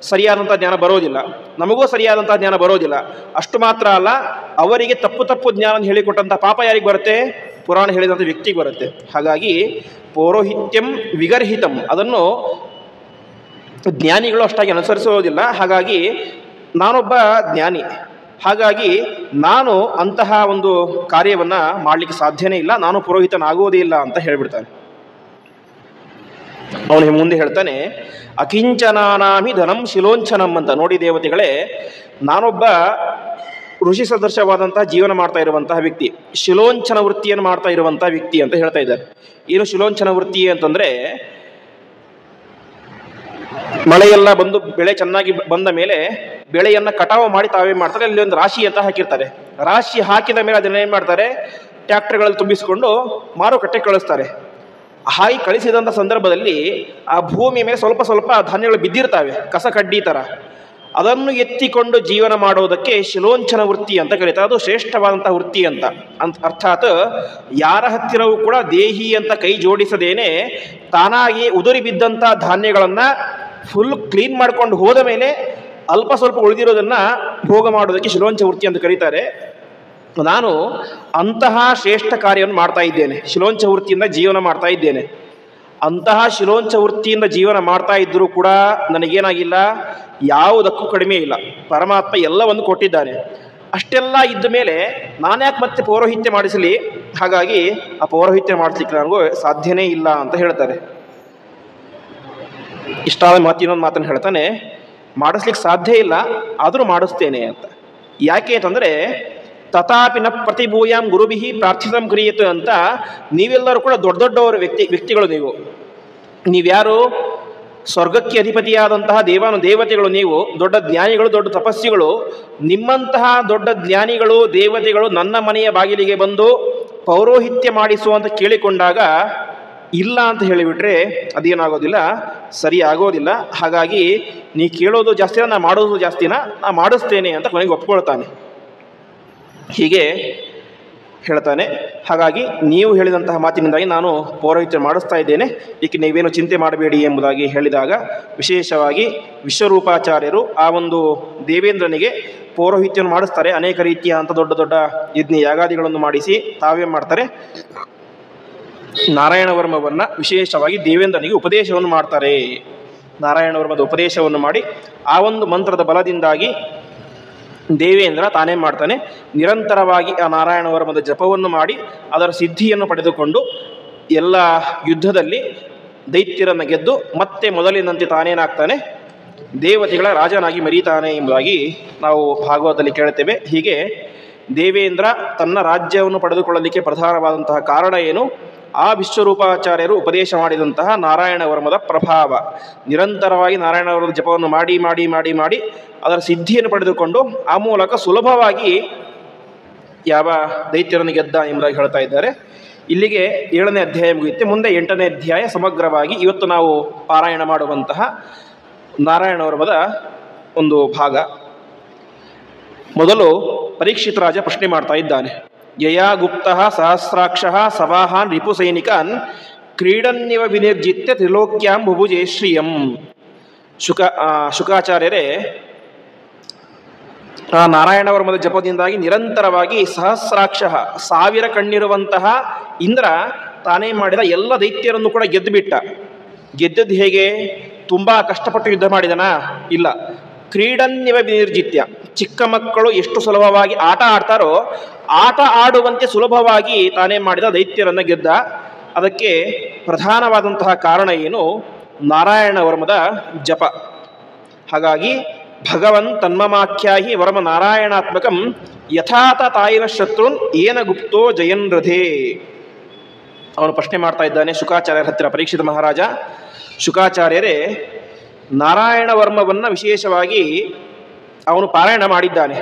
ಸರಿಯಾದಂಥ ಜ್ಞಾನ ಬರೋದಿಲ್ಲ, ನಮಗೂ ಸರಿಯಾದಂಥ ಜ್ಞಾನ ಬರೋದಿಲ್ಲ. ಅಷ್ಟು ಮಾತ್ರ ಅಲ್ಲ, ಅವರಿಗೆ ತಪ್ಪು ಜ್ಞಾನ ಹೇಳಿಕೊಟ್ಟಂಥ ಪಾಪ ಯಾರಿಗೆ ಬರುತ್ತೆ, ಪುರಾಣ ಹೇಳಿದಂಥ ವ್ಯಕ್ತಿಗೆ ಬರುತ್ತೆ. ಹಾಗಾಗಿ ಪೌರೋಹಿತ್ಯಂ ವಿಗರ್ಹಿತಂ, ಅದನ್ನು ಜ್ಞಾನಿಗಳು ಅಷ್ಟಾಗಿ ಅನುಸರಿಸೋದಿಲ್ಲ. ಹಾಗಾಗಿ ನಾನೊಬ್ಬ ಜ್ಞಾನಿ, ಹಾಗಾಗಿ ನಾನು ಅಂತಹ ಒಂದು ಕಾರ್ಯವನ್ನು ಮಾಡಲಿಕ್ಕೆ ಸಾಧ್ಯನೇ ಇಲ್ಲ, ನಾನು ಪುರೋಹಿತನಾಗುವುದೇ ಇಲ್ಲ ಅಂತ ಹೇಳಿಬಿಡ್ತಾನೆ. ಅವನು ಮುಂದೆ ಹೇಳ್ತಾನೆ, ಅಕಿಂಚನಾನಾಮಿ ಧನಂ ಶಿಲೋಂಚನಂ ಅಂತ. ನೋಡಿ ದೇವತೆಗಳೇ, ನಾನೊಬ್ಬ ಋಷಿ ಸದೃಶವಾದಂತಹ ಜೀವನ ಮಾಡ್ತಾ ಇರುವಂತಹ ವ್ಯಕ್ತಿ, ಶಿಲೋಂಚನ ವೃತ್ತಿಯನ್ನು ಮಾಡ್ತಾ ಇರುವಂತಹ ವ್ಯಕ್ತಿ ಅಂತ ಹೇಳ್ತಾ ಇದ್ದಾರೆ. ಏನು ಶಿಲೋಂಚನ ವೃತ್ತಿ ಅಂತಂದ್ರೆ, ಮಳೆಯೆಲ್ಲ ಬಂದು ಬೆಳೆ ಚೆನ್ನಾಗಿ ಬಂದ ಮೇಲೆ ಬೆಳೆಯನ್ನು ಕಟಾವು ಮಾಡಿ ತಾವೇ ಮಾಡ್ತಾರೆ. ಅಲ್ಲಿ ಒಂದು ರಾಶಿ ಅಂತ ಹಾಕಿರ್ತಾರೆ. ರಾಶಿ ಹಾಕಿದ ಮೇಲೆ ಅದನ್ನ ಏನು ಮಾಡ್ತಾರೆ, ಟ್ರ್ಯಾಕ್ಟರ್ಗಳಲ್ಲಿ ತುಂಬಿಸಿಕೊಂಡು ಮಾರುಕಟ್ಟೆ ಕಳಿಸ್ತಾರೆ. ಹಾಗೆ ಕಳಿಸಿದಂಥ ಸಂದರ್ಭದಲ್ಲಿ ಆ ಭೂಮಿಯ ಮೇಲೆ ಸ್ವಲ್ಪ ಸ್ವಲ್ಪ ಧಾನ್ಯಗಳು ಬಿದ್ದಿರ್ತವೆ, ಕಸ ಕಡ್ಡಿ ಥರ. ಅದನ್ನು ಎತ್ತಿಕೊಂಡು ಜೀವನ ಮಾಡೋದಕ್ಕೆ ಶಿಲೋಂಚನ ವೃತ್ತಿ ಅಂತ ಕರೀತಾರೆ. ಅದು ಶ್ರೇಷ್ಠವಾದಂಥ ವೃತ್ತಿ ಅಂತ. ಅರ್ಥಾತ್ ಯಾರ ಹತ್ತಿರವೂ ಕೂಡ ದೇಹಿ ಅಂತ ಕೈ ಜೋಡಿಸದೇನೆ ತಾನಾಗಿ ಉದುರಿ ಬಿದ್ದಂಥ ಧಾನ್ಯಗಳನ್ನು ಫುಲ್ ಕ್ಲೀನ್ ಮಾಡ್ಕೊಂಡು ಹೋದ ಮೇಲೆ ಅಲ್ಪ ಸ್ವಲ್ಪ ಉಳಿದಿರೋದನ್ನು ಭೋಗ ಮಾಡೋದಕ್ಕೆ ಶಿಲೋಂಚ ವೃತ್ತಿ ಅಂತ ಕರೀತಾರೆ. ನಾನು ಅಂತಹ ಶ್ರೇಷ್ಠ ಕಾರ್ಯವನ್ನು ಮಾಡ್ತಾ ಇದ್ದೇನೆ, ಶಿಲೋಂಚ ವೃತ್ತಿಯಿಂದ ಜೀವನ ಮಾಡ್ತಾ ಇದ್ದೇನೆ. ಅಂತಹ ಶಿಲೋಂಚ ವೃತ್ತಿಯಿಂದ ಜೀವನ ಮಾಡ್ತಾ ಇದ್ದರೂ ಕೂಡ ನನಗೇನಾಗಿಲ್ಲ, ಯಾವುದಕ್ಕೂ ಕಡಿಮೆ ಇಲ್ಲ. ಪರಮಾತ್ಮ ಎಲ್ಲವನ್ನು ಕೊಟ್ಟಿದ್ದಾನೆ. ಅಷ್ಟೆಲ್ಲ ಇದ್ದ ಮೇಲೆ ನಾನ್ಯಾಕೆ ಮತ್ತೆ ಪೌರೋಹಿತ್ಯ ಮಾಡಿಸಲಿ, ಹಾಗಾಗಿ ಆ ಪೌರೋಹಿತ್ಯ ಮಾಡಿಸ್ಲಿಕ್ಕೆ ನನಗೂ ಸಾಧ್ಯನೇ ಇಲ್ಲ ಅಂತ ಹೇಳ್ತಾರೆ. ಇಷ್ಟಾದ ಇನ್ನೊಂದು ಮಾತನ್ನು ಹೇಳ್ತಾನೆ, ಮಾಡಿಸ್ಲಿಕ್ಕೆ ಸಾಧ್ಯ ಇಲ್ಲ ಆದರೂ ಮಾಡಿಸ್ತೇನೆ ಅಂತ. ಯಾಕೆ ಅಂತಂದರೆ, ತಥಾಪಿನ ಪ್ರತಿಭೂಯಾಂ ಗುರುಭಿಹಿ ಪ್ರಾರ್ಥಿತಂ ಕ್ರಿಯೇತು ಅಂತ. ನೀವೆಲ್ಲರೂ ಕೂಡ ದೊಡ್ಡ ದೊಡ್ಡವರು ವ್ಯಕ್ತಿಗಳು. ನೀವ್ಯಾರು, ಸ್ವರ್ಗಕ್ಕೆ ಅಧಿಪತಿಯಾದಂತಹ ದೇವತೆಗಳು. ನೀವು ದೊಡ್ಡ ಜ್ಞಾನಿಗಳು, ದೊಡ್ಡ ತಪಸ್ವಿಗಳು. ನಿಮ್ಮಂತಹ ದೊಡ್ಡ ಜ್ಞಾನಿಗಳು ದೇವತೆಗಳು ನನ್ನ ಮನೆಯ ಬಾಗಿಲಿಗೆ ಬಂದು ಪೌರೋಹಿತ್ಯ ಮಾಡಿಸು ಅಂತ ಕೇಳಿಕೊಂಡಾಗ ಇಲ್ಲ ಅಂತ ಹೇಳಿಬಿಟ್ರೆ ಅದೇನಾಗೋದಿಲ್ಲ, ಸರಿ ಆಗೋದಿಲ್ಲ. ಹಾಗಾಗಿ ನೀ ಕೇಳೋದು ಜಾಸ್ತಿನ, ನಾ ಮಾಡೋದು ಜಾಸ್ತಿನ, ನಾ ಮಾಡಿಸ್ತೇನೆ ಅಂತ ಕೊನೆಗೆ ಒಪ್ಕೊಳ್ತಾನೆ. ಹೀಗೆ ಹೇಳ್ತಾನೆ. ಹಾಗಾಗಿ ನೀವು ಹೇಳಿದಂತಹ ಮಾತಿನಿಂದಾಗಿ ನಾನು ಪೌರೋಹಿತ್ಯ ಮಾಡಿಸ್ತಾ ಇದ್ದೇನೆ, ಏಕೆ ನೀವೇನು ಚಿಂತೆ ಮಾಡಬೇಡಿ ಎಂಬುದಾಗಿ ಹೇಳಿದಾಗ, ವಿಶೇಷವಾಗಿ ವಿಶ್ವರೂಪಾಚಾರ್ಯರು ಆ ಒಂದು ದೇವೇಂದ್ರನಿಗೆ ಪೌರೋಹಿತ್ಯವನ್ನು ಮಾಡಿಸ್ತಾರೆ. ಅನೇಕ ರೀತಿಯ ಅಂತ ದೊಡ್ಡ ದೊಡ್ಡ ಯಜ್ಞ ಯಾಗಾದಿಗಳನ್ನು ಮಾಡಿಸಿ ತಾವೇ ಮಾಡ್ತಾರೆ. ನಾರಾಯಣ ವರ್ಮವನ್ನು ವಿಶೇಷವಾಗಿ ದೇವೇಂದ್ರನಿಗೆ ಉಪದೇಶವನ್ನು ಮಾಡ್ತಾರೆ. ನಾರಾಯಣ ವರ್ಮದ ಉಪದೇಶವನ್ನು ಮಾಡಿ ಆ ಒಂದು ಮಂತ್ರದ ಬಲದಿಂದಾಗಿ ದೇವೇಂದ್ರ ತಾನೇ ಮಾಡ್ತಾನೆ. ನಿರಂತರವಾಗಿ ಆ ನಾರಾಯಣ ವರ್ಮದ ಜಪವನ್ನು ಮಾಡಿ ಅದರ ಸಿದ್ಧಿಯನ್ನು ಪಡೆದುಕೊಂಡು ಎಲ್ಲ ಯುದ್ಧದಲ್ಲಿ ದೈತ್ಯರನ್ನು ಗೆದ್ದು ಮತ್ತೆ ಮೊದಲಿನಂತೆ ತಾನೇನಾಗ್ತಾನೆ, ದೇವತೆಗಳ ರಾಜನಾಗಿ ಮರೀತಾನೆ ಎಂಬುದಾಗಿ ನಾವು ಭಾಗವತದಲ್ಲಿ ಕೇಳುತ್ತೇವೆ. ಹೀಗೆ ದೇವೇಂದ್ರ ತನ್ನ ರಾಜ್ಯವನ್ನು ಪಡೆದುಕೊಳ್ಳಲಿಕ್ಕೆ ಪ್ರಧಾನವಾದಂತಹ ಕಾರಣ ಏನು, ಆ ವಿಶ್ವರೂಪಾಚಾರ್ಯರು ಉಪದೇಶ ಮಾಡಿದಂತಹ ನಾರಾಯಣ ವರ್ಮದ ಪ್ರಭಾವ. ನಿರಂತರವಾಗಿ ನಾರಾಯಣ ವರ್ಮದ ಜಪವನ್ನು ಮಾಡಿ ಮಾಡಿ ಮಾಡಿ ಮಾಡಿ ಅದರ ಸಿದ್ಧಿಯನ್ನು ಪಡೆದುಕೊಂಡು ಆ ಮೂಲಕ ಸುಲಭವಾಗಿ ಯಾವ ದೈತ್ಯರನ್ನು ಗೆದ್ದ ಎಂಬುದಾಗಿ ಹೇಳ್ತಾ ಇದ್ದಾರೆ. ಇಲ್ಲಿಗೆ 7ನೇ ಅಧ್ಯಾಯ ಮುಗಿಯುತ್ತೆ. ಮುಂದೆ 8ನೇ ಅಧ್ಯಾಯ ಸಮಗ್ರವಾಗಿ ಇವತ್ತು ನಾವು ಪಾರಾಯಣ ಮಾಡುವಂತಹ ನಾರಾಯಣ ವರ್ಮದ ಒಂದು ಭಾಗ. ಮೊದಲು ಪರೀಕ್ಷಿತ ರಾಜ ಪ್ರಶ್ನೆ ಮಾಡ್ತಾ ಇದ್ದಾನೆ. ಯಯಾ ಗುಪ್ತ ಸಹಸ್ರಾಕ್ಷ ಸವಾಹಾನ್ ರಿಪುಸೈನಿಕಾನ್ ಕ್ರೀಡನ್ಯವ ವಿನಿರ್ಜಿತ್ಯ ತ್ರಿಲೋಕ್ಯಾಂ ಬುಭುಜೇ ಶ್ರಿಯಂ. ಶುಕಾಚಾರ್ಯರೇ, ಆ ನಾರಾಯಣ ವರ್ಮದ ಜಪದಿಂದಾಗಿ ನಿರಂತರವಾಗಿ ಸಹಸ್ರಾಕ್ಷ 1000 ಕಣ್ಣಿರುವಂತಹ ಇಂದ್ರ ತಾನೇ ಮಾಡಿದ ಎಲ್ಲ ದೈತ್ಯರನ್ನು ಕೂಡ ಗೆದ್ದುಬಿಟ್ಟ. ಗೆದ್ದದ್ದು ಹೇಗೆ, ತುಂಬ ಕಷ್ಟಪಟ್ಟು ಯುದ್ಧ ಮಾಡಿದನಾ? ಇಲ್ಲ. ಕ್ರೀಡನ್ಯವ ವಿನಿರ್ಜಿತ್ಯ, ಚಿಕ್ಕ ಮಕ್ಕಳು ಎಷ್ಟು ಸುಲಭವಾಗಿ ಆಟ ಆಡ್ತಾರೋ ಆಟ ಆಡುವಂತೆ ಸುಲಭವಾಗಿ ತಾನೇ ಮಾಡಿದ ದೈತ್ಯರನ್ನು ಗೆದ್ದ. ಅದಕ್ಕೆ ಪ್ರಧಾನವಾದಂತಹ ಕಾರಣ ಏನು, ನಾರಾಯಣ ವರ್ಮದ ಜಪ. ಹಾಗಾಗಿ ಭಗವನ್ ತನ್ಮಮಾಖ್ಯಾಹಿ ವರ್ಮ ನಾರಾಯಣಾತ್ಮಕಂ ಯಥಾತ ತಾಯಿನ ಶತ್ರುನ್ ಏನ ಗುಪ್ತೋ ಜಯನ್ ರಥೇ. ಅವನು ಪ್ರಶ್ನೆ ಮಾಡ್ತಾ ಇದ್ದಾನೆ ಶುಕಾಚಾರ್ಯರ ಹತ್ತಿರ. ಪರೀಕ್ಷಿತ ಮಹಾರಾಜ, ಶುಕಾಚಾರ್ಯರೇ, ನಾರಾಯಣ ವರ್ಮವನ್ನು ವಿಶೇಷವಾಗಿ ಅವನು ಪಾರಾಯಣ ಮಾಡಿದ್ದಾನೆ.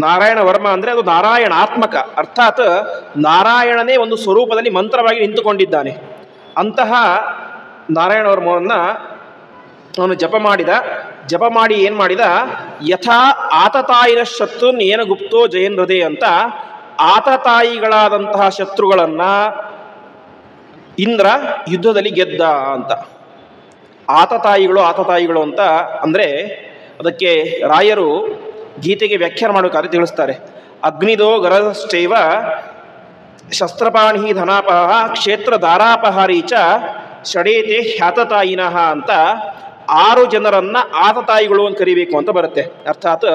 ನಾರಾಯಣ ವರ್ಮ ಅಂದರೆ ಅದು ನಾರಾಯಣಾತ್ಮಕ, ಅರ್ಥಾತ್ ನಾರಾಯಣನೇ ಒಂದು ಸ್ವರೂಪದಲ್ಲಿ ಮಂತ್ರವಾಗಿ ನಿಂತುಕೊಂಡಿದ್ದಾನೆ. ಅಂತಹ ನಾರಾಯಣ ವರ್ಮವನ್ನು ಅವನು ಜಪ ಮಾಡಿ ಏನು ಮಾಡಿದ, ಯಥಾ ಆತತಾಯಿನ ಶತ್ರು ಏನ ಗುಪ್ತೋ ಜಯನ್ ಹೃದಯ ಅಂತ ಆತತಾಯಿಗಳಾದಂತಹ ಶತ್ರುಗಳನ್ನು ಇಂದ್ರ ಯುದ್ಧದಲ್ಲಿ ಗೆದ್ದ ಅಂತ. ಆತತಾಯಿಗಳು ಅಂತ ಅಂದರೆ ಅದಕ್ಕೆ ರಾಯರು ಗೀತೆಗೆ ವ್ಯಾಖ್ಯಾನ ಮಾಡಬೇಕಾದ್ರೆ ತಿಳಿಸ್ತಾರೆ. ಅಗ್ನಿದೋ ಗರಶ್ಚೈವ ಶಸ್ತ್ರಪಾಣಿ ಧನಾಪಹ ಕ್ಷೇತ್ರ ದಾರಾಪಹಾರಿ ಚ ಷಡೇತೆ ಹ್ಯಾತತಾಯಿನಃ ಅಂತ 6 ಜನರನ್ನ ಆತತಾಯಿಗಳು ಅಂತ ಕರಿಬೇಕು ಅಂತ ಬರುತ್ತೆ. ಅರ್ಥಾತ್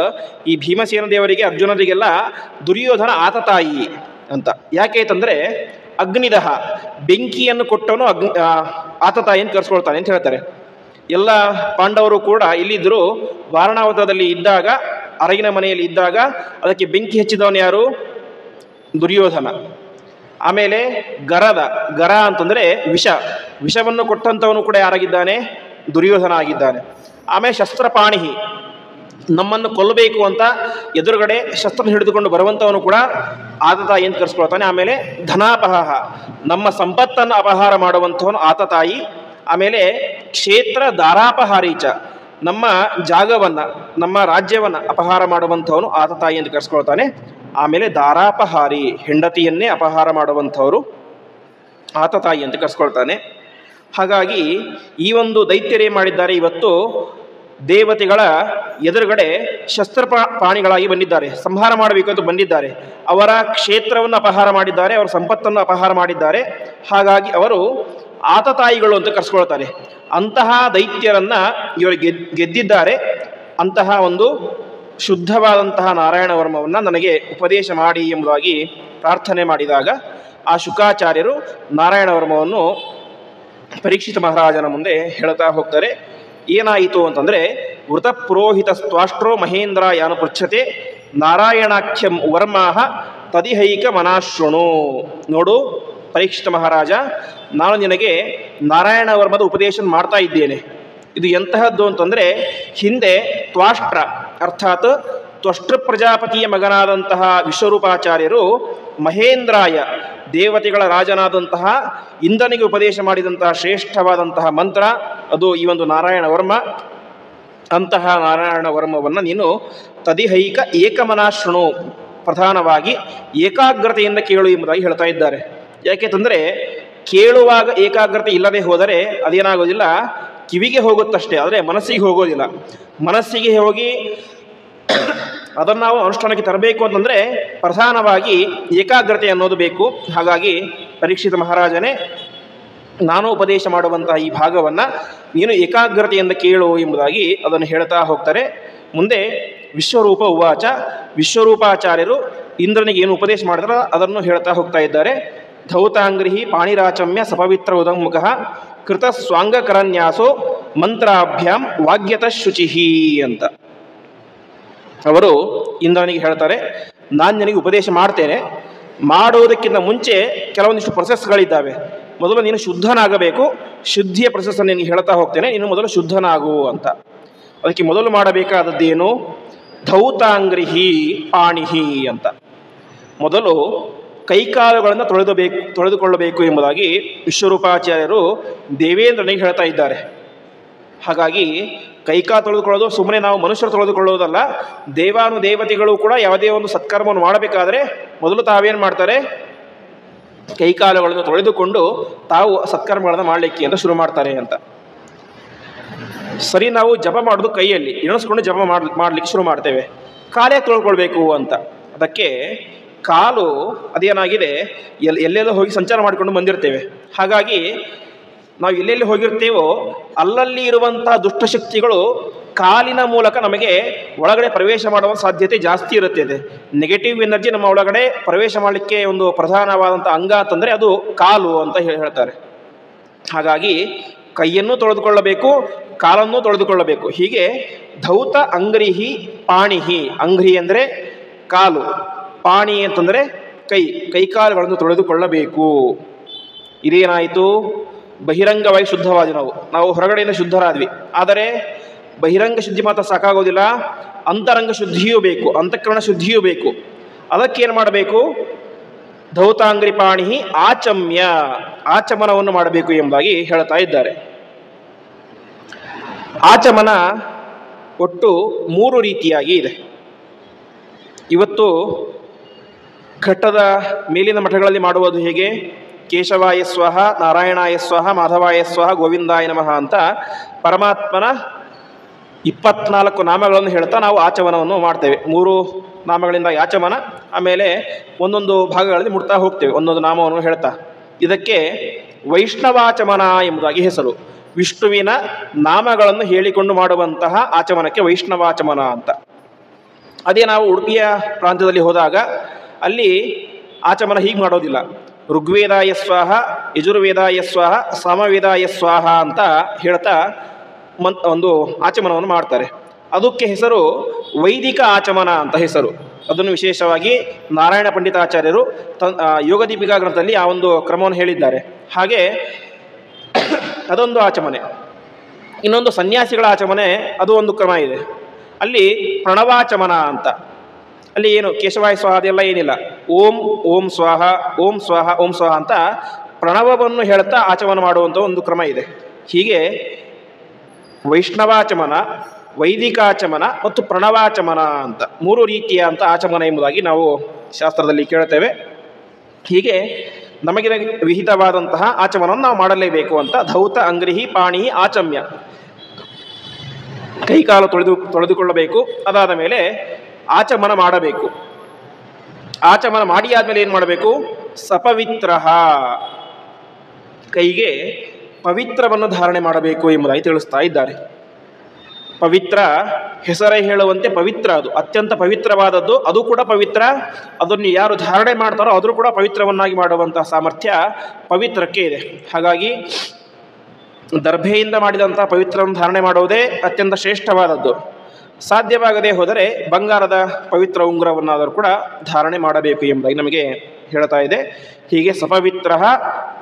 ಈ ಭೀಮಸೇನ ದೇವರಿಗೆ ಅರ್ಜುನರಿಗೆಲ್ಲ ದುರ್ಯೋಧನ ಆತತಾಯಿ ಅಂತ. ಯಾಕೆಂತಂದರೆ ಅಗ್ನಿದಹ ಬೆಂಕಿಯನ್ನು ಕೊಟ್ಟವನು ಆತತಾಯಿ ಅಂತ ಕರೆಸ್ಕೊಳ್ತಾನೆ ಅಂತ ಹೇಳ್ತಾರೆ. ಎಲ್ಲ ಪಾಂಡವರು ಕೂಡ ಇಲ್ಲಿದ್ದರು. ವಾರಣಾವತದಲ್ಲಿ ಇದ್ದಾಗ, ಅರಗಿನ ಮನೆಯಲ್ಲಿ ಇದ್ದಾಗ ಅದಕ್ಕೆ ಬೆಂಕಿ ಹಚ್ಚಿದವನು ಯಾರು? ದುರ್ಯೋಧನ. ಆಮೇಲೆ ಗರ ಅಂತಂದರೆ ವಿಷವನ್ನು ಕೊಟ್ಟಂಥವನು ಕೂಡ ಯಾರಾಗಿದ್ದಾನೆ? ದುರ್ಯೋಧನ ಆಗಿದ್ದಾನೆ. ಆಮೇಲೆ ಶಸ್ತ್ರಪಾಣಿ, ನಮ್ಮನ್ನು ಕೊಲ್ಲಬೇಕು ಅಂತ ಎದುರುಗಡೆ ಶಸ್ತ್ರ ಹಿಡಿದುಕೊಂಡು ಬರುವಂಥವನು ಕೂಡ ಆತತಾಯಿ ಅಂತ ಕರೆಸ್ಕೊಳ್ತಾನೆ. ಆಮೇಲೆ ಧನಾಪಹ, ನಮ್ಮ ಸಂಪತ್ತನ್ನು ಅಪಹಾರ ಮಾಡುವಂಥವನು ಆತತಾಯಿ. ಆಮೇಲೆ ಕ್ಷೇತ್ರ ದಾರಾಪಹಾರೀಚ, ನಮ್ಮ ಜಾಗವನ್ನು, ನಮ್ಮ ರಾಜ್ಯವನ್ನು ಅಪಹಾರ ಮಾಡುವಂಥವನು ಆತತಾಯಿ ಅಂತ ಕರೆಸ್ಕೊಳ್ತಾನೆ. ಆಮೇಲೆ ದಾರಾಪಹಾರಿ, ಹೆಂಡತಿಯನ್ನೇ ಅಪಹಾರ ಮಾಡುವಂಥವರು ಆತತಾಯಿ ಅಂತ ಕರೆಸ್ಕೊಳ್ತಾನೆ. ಹಾಗಾಗಿ ಈ ಒಂದು ದೈತ್ಯರೇ ಮಾಡಿದ್ದಾರೆ, ಇವತ್ತು ದೇವತೆಗಳ ಎದುರುಗಡೆ ಶಸ್ತ್ರಪಾಣಿಗಳಾಗಿ ಬಂದಿದ್ದಾರೆ, ಸಂಹಾರ ಮಾಡಬೇಕು ಅಂತ ಬಂದಿದ್ದಾರೆ. ಅವರ ಕ್ಷೇತ್ರವನ್ನು ಅಪಹಾರ ಮಾಡಿದ್ದಾರೆ, ಅವರ ಸಂಪತ್ತನ್ನು ಅಪಹಾರ ಮಾಡಿದ್ದಾರೆ. ಹಾಗಾಗಿ ಅವರು ಆತತಾಯಿಗಳು ಅಂತ ಕರೆಸ್ಕೊಳ್ತಾರೆ. ಅಂತಹ ದೈತ್ಯರನ್ನು ಇವರು ಗೆದ್ದಿದ್ದಾರೆ. ಅಂತಹ ಒಂದು ಶುದ್ಧವಾದಂತಹ ನಾರಾಯಣ ವರ್ಮವನ್ನು ನನಗೆ ಉಪದೇಶ ಮಾಡಿ ಎಂಬುದಾಗಿ ಪ್ರಾರ್ಥನೆ ಮಾಡಿದಾಗ ಆ ಶುಕಾಚಾರ್ಯರು ನಾರಾಯಣ ವರ್ಮವನ್ನು ಪರೀಕ್ಷಿತ ಮಹಾರಾಜನ ಮುಂದೆ ಹೇಳ್ತಾ ಹೋಗ್ತಾರೆ. ಏನಾಯಿತು ಅಂತಂದರೆ, ವೃತ ಪುರೋಹಿತ ಸ್ವಾಷ್ಟ್ರೋ ಮಹೇಂದ್ರ ಯಾನು ಪೃಚ್ಛತೆ ನಾರಾಯಣಾಖ್ಯಂ ವರ್ಮಾಹ ತದಿಹೈಕ ಮನಾಶೃಣು. ನೋಡು ಪರೀಕ್ಷಿತ ಮಹಾರಾಜ, ನಾನು ನಿನಗೆ ನಾರಾಯಣ ವರ್ಮದ ಉಪದೇಶ ಮಾಡ್ತಾ ಇದ್ದೇನೆ. ಇದು ಎಂತಹದ್ದು ಅಂತಂದರೆ, ಹಿಂದೆ ತ್ವಾಷ್ಟ್ರ ಅರ್ಥಾತ್ ತ್ವಷ್ಟೃ ಪ್ರಜಾಪತಿಯ ಮಗನಾದಂತಹ ವಿಶ್ವರೂಪಾಚಾರ್ಯರು ಮಹೇಂದ್ರಾಯ, ದೇವತೆಗಳ ರಾಜನಾದಂತಹ ಇಂದ್ರನಿಗೆ ಉಪದೇಶ ಮಾಡಿದಂತಹ ಶ್ರೇಷ್ಠವಾದಂತಹ ಮಂತ್ರ ಅದು ಈ ಒಂದು ನಾರಾಯಣ ವರ್ಮ. ಅಂತಹ ನಾರಾಯಣ ವರ್ಮವನ್ನು ನೀನು ತದಿಹೈಕ ಏಕಮನಾಶೃಣು, ಪ್ರಧಾನವಾಗಿ ಏಕಾಗ್ರತೆಯಿಂದ ಕೇಳು ಎಂಬುದಾಗಿ ಹೇಳ್ತಾ ಇದ್ದಾರೆ. ಯಾಕೆಂತಂದರೆ ಕೇಳುವಾಗ ಏಕಾಗ್ರತೆ ಇಲ್ಲದೆ ಹೋದರೆ ಅದೇನಾಗೋದಿಲ್ಲ, ಕಿವಿಗೆ ಹೋಗುತ್ತಷ್ಟೇ, ಆದರೆ ಮನಸ್ಸಿಗೆ ಹೋಗೋದಿಲ್ಲ. ಮನಸ್ಸಿಗೆ ಹೋಗಿ ಅದನ್ನು ನಾವು ಅನುಷ್ಠಾನಕ್ಕೆ ತರಬೇಕು ಅಂತಂದರೆ ಪ್ರಧಾನವಾಗಿ ಏಕಾಗ್ರತೆ ಅನ್ನೋದು ಬೇಕು. ಹಾಗಾಗಿ ಪರೀಕ್ಷಿತ ಮಹಾರಾಜನೇ, ನಾನು ಉಪದೇಶ ಮಾಡುವಂತಹ ಈ ಭಾಗವನ್ನು ನೀನು ಏಕಾಗ್ರತೆಯಿಂದ ಕೇಳು ಎಂಬುದಾಗಿ ಅದನ್ನು ಹೇಳ್ತಾ ಹೋಗ್ತಾರೆ. ಮುಂದೆ ವಿಶ್ವರೂಪ ಉವಾಚ, ವಿಶ್ವರೂಪಾಚಾರ್ಯರು ಇಂದ್ರನಿಗೆ ಏನು ಉಪದೇಶ ಮಾಡಿದಾರೋ ಅದನ್ನು ಹೇಳ್ತಾ ಹೋಗ್ತಾ ಇದ್ದಾರೆ. ಧೌತಾಂಗ್ರಿಹಿ ಪಾಣಿರಾಚಮ್ಯ ಸಪವಿತ್ರ ಉದಂಮುಖ ಕೃತ ಸ್ವಾಂಗಕರನ್ಯಾಸೋ ಮಂತ್ರಾಭ್ಯಾಂ ವಾಗ್ಯತ ಶುಚಿಹಿ ಅಂತ ಅವರು ಇಂದ್ರನಿಗೆ ಹೇಳ್ತಾರೆ. ನಾನು ನಿನಗೆ ಉಪದೇಶ ಮಾಡ್ತೇನೆ, ಮಾಡೋದಕ್ಕಿಂತ ಮುಂಚೆ ಕೆಲವೊಂದಿಷ್ಟು ಪ್ರೊಸೆಸ್ಗಳಿದ್ದಾವೆ. ಮೊದಲು ನೀನು ಶುದ್ಧನಾಗಬೇಕು, ಶುದ್ಧಿಯ ಪ್ರೊಸೆಸ್ಸನ್ನು ನಿನಗೆ ಹೇಳ್ತಾ ಹೋಗ್ತೇನೆ, ನೀನು ಮೊದಲು ಶುದ್ಧನಾಗು ಅಂತ. ಅದಕ್ಕೆ ಮೊದಲು ಮಾಡಬೇಕಾದದ್ದೇನು? ಧೌತಾಂಗ್ರಿಹಿ ಪಾಣಿಹಿ ಅಂತ. ಮೊದಲು ಕೈಕಾಲುಗಳನ್ನು ತೊಳೆದುಕೊಳ್ಳಬೇಕು ಎಂಬುದಾಗಿ ವಿಶ್ವರೂಪಾಚಾರ್ಯರು ದೇವೇಂದ್ರನಿಗೆ ಹೇಳ್ತಾ ಇದ್ದಾರೆ. ಹಾಗಾಗಿ ಕೈಕಾಲು ತೊಳೆದುಕೊಳ್ಳೋದು ಸುಮ್ಮನೆ ನಾವು ಮನುಷ್ಯರು ತೊಳೆದುಕೊಳ್ಳೋದಲ್ಲ, ದೇವಾನುದೇವತೆಗಳು ಕೂಡ ಯಾವುದೇ ಒಂದು ಸತ್ಕರ್ಮವನ್ನು ಮಾಡಬೇಕಾದ್ರೆ ಮೊದಲು ತಾವೇನು ಮಾಡ್ತಾರೆ? ಕೈಕಾಲುಗಳನ್ನು ತೊಳೆದುಕೊಂಡು ತಾವು ಸತ್ಕರ್ಮಗಳನ್ನು ಮಾಡಲಿಕ್ಕೆ ಅಂತ ಶುರು ಮಾಡ್ತಾರೆ ಅಂತ. ಸರಿ, ನಾವು ಜಪ ಮಾಡೋದು ಕೈಯಲ್ಲಿ ಎಣಿಸ್ಕೊಂಡು ಜಪ ಮಾಡಲಿಕ್ಕೆ ಶುರು ಮಾಡ್ತೇವೆ, ಕಾಲೇ ತೊಳ್ಕೊಳ್ಬೇಕು ಅಂತ. ಅದಕ್ಕೆ ಕಾಲು ಅದೇನಾಗಿದೆ, ಎಲ್ಲೆಲ್ಲೋ ಹೋಗಿ ಸಂಚಾರ ಮಾಡಿಕೊಂಡು ಬಂದಿರ್ತೇವೆ. ಹಾಗಾಗಿ ನಾವು ಎಲ್ಲೆಲ್ಲಿ ಹೋಗಿರ್ತೇವೋ ಅಲ್ಲಲ್ಲಿ ಇರುವಂಥ ದುಷ್ಟಶಕ್ತಿಗಳು ಕಾಲಿನ ಮೂಲಕ ನಮಗೆ ಒಳಗಡೆ ಪ್ರವೇಶ ಮಾಡುವ ಸಾಧ್ಯತೆ ಜಾಸ್ತಿ ಇರುತ್ತದೆ. ನೆಗೆಟಿವ್ ಎನರ್ಜಿ ನಮ್ಮ ಒಳಗಡೆ ಪ್ರವೇಶ ಮಾಡಲಿಕ್ಕೆ ಒಂದು ಪ್ರಧಾನವಾದಂಥ ಅಂಗ ಅಂತಂದರೆ ಅದು ಕಾಲು ಅಂತ ಹೇಳ್ತಾರೆ. ಹಾಗಾಗಿ ಕೈಯನ್ನು ತೊಳೆದುಕೊಳ್ಳಬೇಕು, ಕಾಲನ್ನು ತೊಳೆದುಕೊಳ್ಳಬೇಕು. ಹೀಗೆ ಧೌತ ಅಂಗ್ರಿಹಿ ಪಾಣಿಹಿ, ಅಂಗ್ರಿ ಅಂದರೆ ಕಾಲು, ಪಾಣಿ ಅಂತಂದರೆ ಕೈಕಾಲುಗಳನ್ನು ತೊಳೆದುಕೊಳ್ಳಬೇಕು. ಇದೇನಾಯಿತು, ಬಹಿರಂಗವಾಗಿ ಶುದ್ಧವಾದ್ವಿ. ನಾವು ಹೊರಗಡೆಯಿಂದ ಶುದ್ಧರಾದ್ವಿ. ಆದರೆ ಬಹಿರಂಗ ಶುದ್ಧಿ ಮಾತ್ರ ಸಾಕಾಗೋದಿಲ್ಲ, ಅಂತರಂಗ ಶುದ್ಧಿಯೂ ಬೇಕು, ಅಂತಃಕರಣ ಶುದ್ಧಿಯೂ ಬೇಕು. ಅದಕ್ಕೇನು ಮಾಡಬೇಕು? ಧೌತಾಂಗ್ರಿ ಪಾಣಿ ಆಚಮ್ಯ, ಆಚಮನವನ್ನು ಮಾಡಬೇಕು ಎಂಬುದಾಗಿ ಹೇಳ್ತಾ ಇದ್ದಾರೆ. ಆಚಮನ ಒಟ್ಟು 3 ರೀತಿಯಾಗಿ ಇದೆ. ಇವತ್ತು ಘಟ್ಟದ ಮೇಲಿನ ಮಠಗಳಲ್ಲಿ ಮಾಡುವುದು ಹೇಗೆ? ಕೇಶವಾಯ ಸ್ವಹ, ನಾರಾಯಣಾಯ ಸ್ವಹ, ಮಾಧವಾಯ ಸ್ವಹ, ಗೋವಿಂದಾಯ ನಮಃ ಅಂತ ಪರಮಾತ್ಮನ 24 ನಾಮಗಳನ್ನು ಹೇಳ್ತಾ ನಾವು ಆಚಮನವನ್ನು ಮಾಡ್ತೇವೆ. 3 ನಾಮಗಳಿಂದ ಆಚಮನ, ಆಮೇಲೆ ಒಂದೊಂದು ಭಾಗಗಳಲ್ಲಿ ಮುಟ್ತಾ ಹೋಗ್ತೇವೆ, ಒಂದೊಂದು ನಾಮವನ್ನು ಹೇಳ್ತಾ. ಇದಕ್ಕೆ ವೈಷ್ಣವಾಚಮನ ಎಂಬುದಾಗಿ ಹೆಸರು. ವಿಷ್ಣುವಿನ ನಾಮಗಳನ್ನು ಹೇಳಿಕೊಂಡು ಮಾಡುವಂತಹ ಆಚಮನಕ್ಕೆ ವೈಷ್ಣವಾಚಮನ ಅಂತ. ಅದೇ ನಾವು ಉಡುಪಿಯ ಪ್ರಾಂತ್ಯದಲ್ಲಿ ಹೋದಾಗ ಅಲ್ಲಿ ಆಚಮನ ಹೀಗೆ ಮಾಡೋದಿಲ್ಲ. ಋಗ್ವೇದಾಯ ಸ್ವಾಹ, ಯಜುರ್ವೇದಾಯ ಸ್ವಾಹ, ಸಾಮವೇದಾಯ ಸ್ವಾಹ ಅಂತ ಹೇಳ್ತಾ ಒಂದು ಆಚಮನವನ್ನು ಮಾಡ್ತಾರೆ. ಅದಕ್ಕೆ ಹೆಸರು ವೈದಿಕ ಆಚಮನ ಅಂತ ಹೆಸರು. ಅದನ್ನು ವಿಶೇಷವಾಗಿ ನಾರಾಯಣ ಪಂಡಿತಾಚಾರ್ಯರು ಯೋಗದೀಪಿಕಾ ಗ್ರಂಥದಲ್ಲಿ ಆ ಒಂದು ಕ್ರಮವನ್ನು ಹೇಳಿದ್ದಾರೆ. ಹಾಗೆ ಅದೊಂದು ಆಚಮನೆ. ಇನ್ನೊಂದು ಸನ್ಯಾಸಿಗಳ ಆಚಮನೆ, ಅದು ಒಂದು ಕ್ರಮ ಇದೆ. ಅಲ್ಲಿ ಪ್ರಣವಾಚಮನ ಅಂತ. ಅಲ್ಲಿ ಏನು ಕೇಶವಾಯ ಸ್ವಾಹ ಅದೆಲ್ಲ ಏನಿಲ್ಲ, ಓಂ ಓಂ ಸ್ವಾಹ, ಓಂ ಸ್ವಾಹ, ಓಂ ಸ್ವಾಹ ಅಂತ ಪ್ರಣವವನ್ನು ಹೇಳ್ತಾ ಆಚಮನ ಮಾಡುವಂಥ ಒಂದು ಕ್ರಮ ಇದೆ. ಹೀಗೆ ವೈಷ್ಣವಾಚಮನ, ವೈದಿಕಾಚಮನ ಮತ್ತು ಪ್ರಣವಾಚಮನ ಅಂತ 3 ರೀತಿಯ ಅಂತ ಆಚಮನ ಎಂಬುದಾಗಿ ನಾವು ಶಾಸ್ತ್ರದಲ್ಲಿ ಕೇಳ್ತೇವೆ. ಹೀಗೆ ನಮಗೆ ವಿಹಿತವಾದಂತಹ ಆಚಮನವನ್ನು ನಾವು ಮಾಡಲೇಬೇಕು ಅಂತ. ಧೌತ ಅಂಗ್ರಿಹಿ ಪಾಣಿ ಆಚಮ್ಯ, ಕೈಕಾಲು ತೊಳೆದುಕೊಳ್ಳಬೇಕು. ಅದಾದ ಮೇಲೆ ಆಚಮನ ಮಾಡಬೇಕು. ಆಚಮನ ಮಾಡಿ ಆದಮೇಲೆ ಏನು ಮಾಡಬೇಕು? ಸಪವಿತ್ರ, ಕೈಗೆ ಪವಿತ್ರವನ್ನು ಧಾರಣೆ ಮಾಡಬೇಕು ಎಂಬುದಾಗಿ ತಿಳಿಸ್ತಾ ಇದ್ದಾರೆ. ಪವಿತ್ರ ಹೆಸರೇ ಹೇಳುವಂತೆ ಪವಿತ್ರ, ಅದು ಅತ್ಯಂತ ಪವಿತ್ರವಾದದ್ದು. ಅದು ಕೂಡ ಪವಿತ್ರ. ಅದನ್ನು ಯಾರು ಧಾರಣೆ ಮಾಡ್ತಾರೋ ಆದರೂ ಕೂಡ ಪವಿತ್ರವನ್ನಾಗಿ ಮಾಡುವಂತಹ ಸಾಮರ್ಥ್ಯ ಪವಿತ್ರಕ್ಕೆ ಇದೆ. ಹಾಗಾಗಿ ದರ್ಭೆಯಿಂದ ಮಾಡಿದಂಥ ಪವಿತ್ರವನ್ನು ಧಾರಣೆ ಮಾಡುವುದೇ ಅತ್ಯಂತ ಶ್ರೇಷ್ಠವಾದದ್ದು. ಸಾಧ್ಯವಾಗದೇ ಹೋದರೆ ಬಂಗಾರದ ಪವಿತ್ರ ಉಂಗುರವನ್ನಾದರೂ ಕೂಡ ಧಾರಣೆ ಮಾಡಬೇಕು ಎಂಬುದಾಗಿ ನಮಗೆ ಹೇಳ್ತಾ ಇದೆ. ಹೀಗೆ ಸಪವಿತ್ರ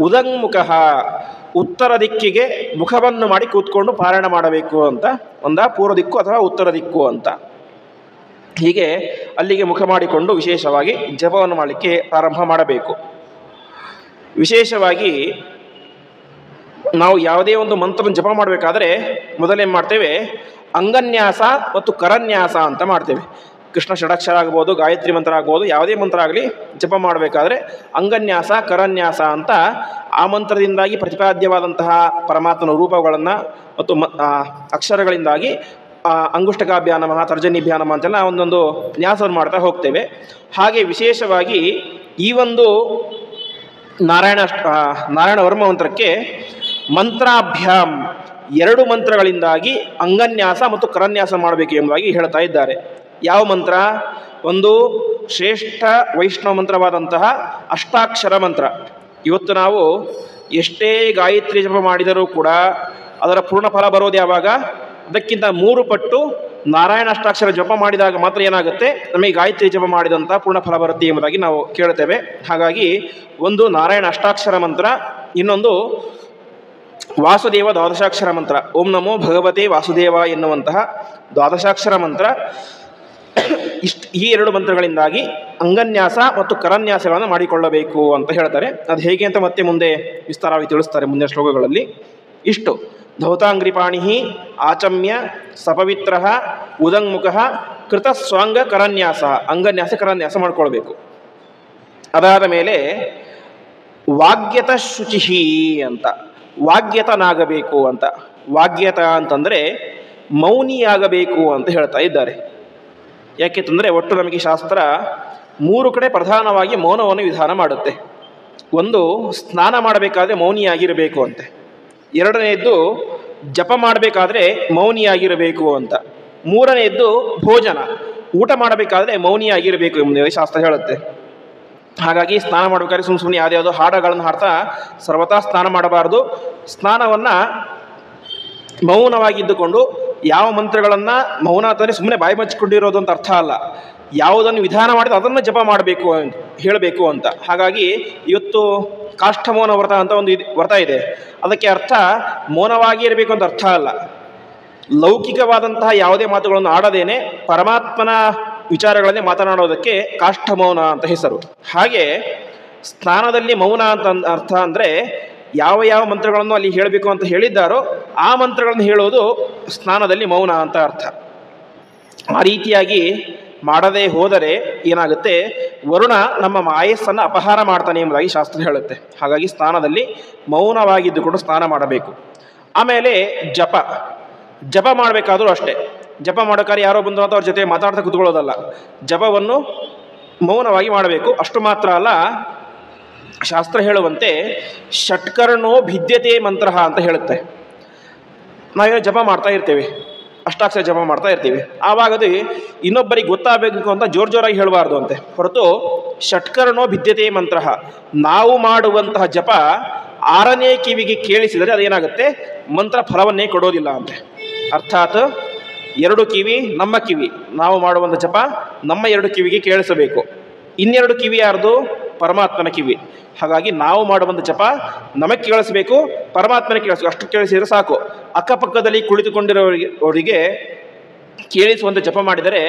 ಉದಂಗ್ಮುಖ, ಉತ್ತರ ದಿಕ್ಕಿಗೆ ಮುಖವನ್ನು ಮಾಡಿ ಕೂತ್ಕೊಂಡು ಪಾರಾಯಣ ಮಾಡಬೇಕು ಅಂತ. ಪೂರ್ವ ದಿಕ್ಕು ಅಥವಾ ಉತ್ತರ ದಿಕ್ಕು ಅಂತ. ಹೀಗೆ ಅಲ್ಲಿಗೆ ಮುಖ ಮಾಡಿಕೊಂಡು ವಿಶೇಷವಾಗಿ ಜಪವನ್ನು ಮಾಡಲಿಕ್ಕೆ ಪ್ರಾರಂಭ ಮಾಡಬೇಕು. ವಿಶೇಷವಾಗಿ ನಾವು ಯಾವುದೇ ಒಂದು ಮಂತ್ರವನ್ನು ಜಪ ಮಾಡಬೇಕಾದ್ರೆ ಮೊದಲೇನು ಮಾಡ್ತೇವೆ? ಅಂಗನ್ಯಾಸ ಮತ್ತು ಕರನ್ಯಾಸ ಅಂತ ಮಾಡ್ತೇವೆ. ಕೃಷ್ಣ ಷಡಕ್ಷರ ಆಗ್ಬೋದು, ಗಾಯತ್ರಿ ಮಂತ್ರ ಆಗ್ಬೋದು, ಯಾವುದೇ ಮಂತ್ರ ಆಗಲಿ ಜಪ ಮಾಡಬೇಕಾದ್ರೆ ಅಂಗನ್ಯಾಸ, ಕರನ್ಯಾಸ ಅಂತ ಆ ಮಂತ್ರದಿಂದಾಗಿ ಪ್ರತಿಪಾದ್ಯವಾದಂತಹ ಪರಮಾತ್ಮನ ರೂಪಗಳನ್ನು ಮತ್ತು ಅಕ್ಷರಗಳಿಂದಾಗಿ ಅಂಗುಷ್ಟಕಾಭ್ಯಾನ ನಮಃ, ತರ್ಜನಿಭ್ಯಾನ ನಮಃ ಅಂತೆಲ್ಲ ಒಂದೊಂದು ನ್ಯಾಸವನ್ನು ಮಾಡ್ತಾ ಹೋಗ್ತೇವೆ. ಹಾಗೆ ವಿಶೇಷವಾಗಿ ಈ ಒಂದು ನಾರಾಯಣ ವರ್ಮ ಮಂತ್ರಕ್ಕೆ ಮಂತ್ರಾಭ್ಯಾಮ್ 2 ಮಂತ್ರಗಳಿಂದಾಗಿ ಅಂಗನ್ಯಾಸ ಮತ್ತು ಕರನ್ಯಾಸ ಮಾಡಬೇಕು ಎಂಬುದಾಗಿ ಹೇಳ್ತಾ ಇದ್ದಾರೆ. ಯಾವ ಮಂತ್ರ? ಒಂದು ಶ್ರೇಷ್ಠ ವೈಷ್ಣವ ಮಂತ್ರವಾದಂತಹ ಅಷ್ಟಾಕ್ಷರ ಮಂತ್ರ. ಇವತ್ತು ನಾವು ಎಷ್ಟೇ ಗಾಯತ್ರಿ ಜಪ ಮಾಡಿದರೂ ಕೂಡ ಅದರ ಪೂರ್ಣ ಫಲ ಬರೋದು ಯಾವಾಗ? ಅದಕ್ಕಿಂತ 3 ಪಟ್ಟು ನಾರಾಯಣ ಅಷ್ಟಾಕ್ಷರ ಜಪ ಮಾಡಿದಾಗ ಮಾತ್ರ ಏನಾಗುತ್ತೆ? ನಮಗೆ ಗಾಯತ್ರಿ ಜಪ ಮಾಡಿದಂಥ ಪೂರ್ಣ ಫಲ ಬರುತ್ತೆ ಎಂಬುದಾಗಿ ನಾವು ಕೇಳ್ತೇವೆ. ಹಾಗಾಗಿ ಒಂದು ನಾರಾಯಣ ಅಷ್ಟಾಕ್ಷರ ಮಂತ್ರ, ಇನ್ನೊಂದು ವಾಸುದೇವ ದ್ವಾದಶಾಕ್ಷರ ಮಂತ್ರ, ಓಂ ನಮೋ ಭಗವತೆ ವಾಸುದೇವ ಎನ್ನುವಂತಹ ದ್ವಾದಶಾಕ್ಷರ ಮಂತ್ರ. ಈ 2 ಮಂತ್ರಗಳಿಂದಾಗಿ ಅಂಗನ್ಯಾಸ ಮತ್ತು ಕರನ್ಯಾಸಗಳನ್ನು ಮಾಡಿಕೊಳ್ಳಬೇಕು ಅಂತ ಹೇಳ್ತಾರೆ. ಅದು ಹೇಗೆ ಅಂತ ಮತ್ತೆ ಮುಂದೆ ವಿಸ್ತಾರವಾಗಿ ತಿಳಿಸ್ತಾರೆ ಮುಂದಿನ ಶ್ಲೋಕಗಳಲ್ಲಿ. ಇಷ್ಟು ಧೌತಾಂಗ್ರಿಪಾಣಿ ಆಚಮ್ಯ ಸಪವಿತ್ರ ಉದಂಗ್ಮುಖ ಕೃತ ಸ್ವಾಂಗ ಕರನ್ಯಾಸ, ಅಂಗನ್ಯಾಸ ಕರನ್ಯಾಸ ಮಾಡ್ಕೊಳ್ಬೇಕು. ಅದಾದ ಮೇಲೆ ವಾಗ್ಯತ ಶುಚಿ ಅಂತ, ವಾಗ್ಯತನಾಗಬೇಕು ಅಂತ. ವಾಗ್ಯತ ಅಂತಂದರೆ ಮೌನಿಯಾಗಬೇಕು ಅಂತ ಹೇಳ್ತಾ ಇದ್ದಾರೆ. ಯಾಕೆಂತಂದರೆ ಒಟ್ಟು ನಮಗೆ ಶಾಸ್ತ್ರ 3 ಕಡೆ ಪ್ರಧಾನವಾಗಿ ಮೌನವನ್ನು ವಿಧಾನ ಮಾಡುತ್ತೆ. ಒಂದು, ಸ್ನಾನ ಮಾಡಬೇಕಾದ್ರೆ ಮೌನಿಯಾಗಿರಬೇಕು ಅಂತೆ. 2ನೇದ್ದು ಜಪ ಮಾಡಬೇಕಾದ್ರೆ ಮೌನಿಯಾಗಿರಬೇಕು ಅಂತ. 3ನೇದ್ದು ಭೋಜನ, ಊಟ ಮಾಡಬೇಕಾದ್ರೆ ಮೌನಿಯಾಗಿರಬೇಕು ಎಂಬುದಾಗಿ ಶಾಸ್ತ್ರ ಹೇಳುತ್ತೆ. ಹಾಗಾಗಿ ಸ್ನಾನ ಮಾಡಬೇಕಾದ್ರೆ ಸುಮ್ಮನೆ ಯಾವುದ್ಯಾವುದೋ ಹಾಡಗಳನ್ನು ಹಾಡ್ತಾ ಸರ್ವತಾ ಸ್ನಾನ ಮಾಡಬಾರ್ದು. ಸ್ನಾನವನ್ನು ಮೌನವಾಗಿದ್ದುಕೊಂಡು, ಯಾವ ಮಂತ್ರಗಳನ್ನು ಮೌನ ಅಂತಂದರೆ ಸುಮ್ಮನೆ ಬಾಯಿ ಮಚ್ಚಿಕೊಂಡಿರೋದು ಅಂತ ಅರ್ಥ ಅಲ್ಲ. ಯಾವುದನ್ನು ವಿಧಾನ ಮಾಡಿದ್ರೆ ಅದನ್ನು ಜಪ ಮಾಡಬೇಕು ಅಂತ ಹೇಳಬೇಕು ಅಂತ. ಹಾಗಾಗಿ ಇವತ್ತು ಕಾಷ್ಠಮೌನ ವ್ರತ ಅಂತ ಒಂದು ವ್ರತ ಇದೆ. ಅದಕ್ಕೆ ಅರ್ಥ ಮೌನವಾಗಿ ಇರಬೇಕು ಅಂತ ಅರ್ಥ ಅಲ್ಲ. ಲೌಕಿಕವಾದಂತಹ ಯಾವುದೇ ಮಾತುಗಳನ್ನು ಆಡದೇನೆ ಪರಮಾತ್ಮನ ವಿಚಾರಗಳನ್ನೇ ಮಾತನಾಡೋದಕ್ಕೆ ಕಾಷ್ಠಮೌನ ಅಂತ ಹೆಸರು. ಹಾಗೆ ಸ್ನಾನದಲ್ಲಿ ಮೌನ ಅಂತ ಅರ್ಥ ಅಂದರೆ ಯಾವ ಯಾವ ಮಂತ್ರಗಳನ್ನು ಅಲ್ಲಿ ಹೇಳಬೇಕು ಅಂತ ಹೇಳಿದ್ದಾರೋ ಆ ಮಂತ್ರಗಳನ್ನು ಹೇಳೋದು ಸ್ನಾನದಲ್ಲಿ ಮೌನ ಅಂತ ಅರ್ಥ. ಆ ರೀತಿಯಾಗಿ ಮಾಡದೇ ಹೋದರೆ ಏನಾಗುತ್ತೆ, ವರುಣ ನಮ್ಮ ಆಯಸ್ಸನ್ನು ಅಪಹಾರ ಮಾಡ್ತಾನೆ ಎಂಬುದಾಗಿ ಶಾಸ್ತ್ರ ಹೇಳುತ್ತೆ. ಹಾಗಾಗಿ ಸ್ನಾನದಲ್ಲಿ ಮೌನವಾಗಿದ್ದುಕೊಂಡು ಸ್ನಾನ ಮಾಡಬೇಕು. ಆಮೇಲೆ ಜಪ ಮಾಡಬೇಕಾದ್ರೂ ಅಷ್ಟೇ. ಜಪ ಮಾಡೋಕ್ಕಾದ್ರೆ ಯಾರೋ ಬಂದು ಅಂತ ಅವ್ರ ಜೊತೆ ಮಾತಾಡ್ತಾ ಕೂತ್ಕೊಳ್ಳೋದಲ್ಲ, ಜಪವನ್ನು ಮೌನವಾಗಿ ಮಾಡಬೇಕು. ಅಷ್ಟು ಮಾತ್ರ ಅಲ್ಲ, ಶಾಸ್ತ್ರ ಹೇಳುವಂತೆ ಷಟ್ಕರ್ಣೋ ಭಿದ್ಯತೆ ಮಂತ್ರ ಅಂತ ಹೇಳುತ್ತೆ. ನಾವೇನೋ ಜಪ ಮಾಡ್ತಾ ಇರ್ತೇವೆ, ಅಷ್ಟಾಕ್ಷರ ಜಪ ಮಾಡ್ತಾ ಇರ್ತೀವಿ, ಆವಾಗ ಅದು ಇನ್ನೊಬ್ಬರಿಗೆ ಗೊತ್ತಾಗಬೇಕು ಅಂತ ಜೋರಾಗಿ ಹೇಳಬಾರ್ದು ಅಂತೆ. ಹೊರತು ಷಟ್ಕರ್ಣೋ ಭಿದ್ಯತೆ ಮಂತ್ರ, ನಾವು ಮಾಡುವಂತಹ ಜಪ 6ನೇ ಕಿವಿಗೆ ಕೇಳಿಸಿದರೆ ಅದೇನಾಗುತ್ತೆ, ಮಂತ್ರ ಫಲವನ್ನೇ ಕೊಡೋದಿಲ್ಲ ಅಂತೆ. ಅರ್ಥಾತ್ 2 ಕಿವಿ ನಮ್ಮ ಕಿವಿ, ನಾವು ಮಾಡುವಂಥ ಜಪ ನಮ್ಮ 2 ಕಿವಿಗೆ ಕೇಳಿಸಬೇಕು. ಇನ್ನೆರಡು ಕಿವಿ ಯಾರ್ದು? ಪರಮಾತ್ಮನ ಕಿವಿ. ಹಾಗಾಗಿ ನಾವು ಮಾಡುವಂಥ ಜಪ ನಮಗೆ ಕೇಳಿಸ್ಬೇಕು, ಪರಮಾತ್ಮನ ಕೇಳಿಸ್ಬೇಕು. ಅಷ್ಟು ಕೇಳಿಸಿದರೆ ಸಾಕು. ಅಕ್ಕಪಕ್ಕದಲ್ಲಿ ಕುಳಿತುಕೊಂಡಿರೋರಿಗೆ ಕೇಳಿಸುವಂಥ ಜಪ ಮಾಡಿದರೆ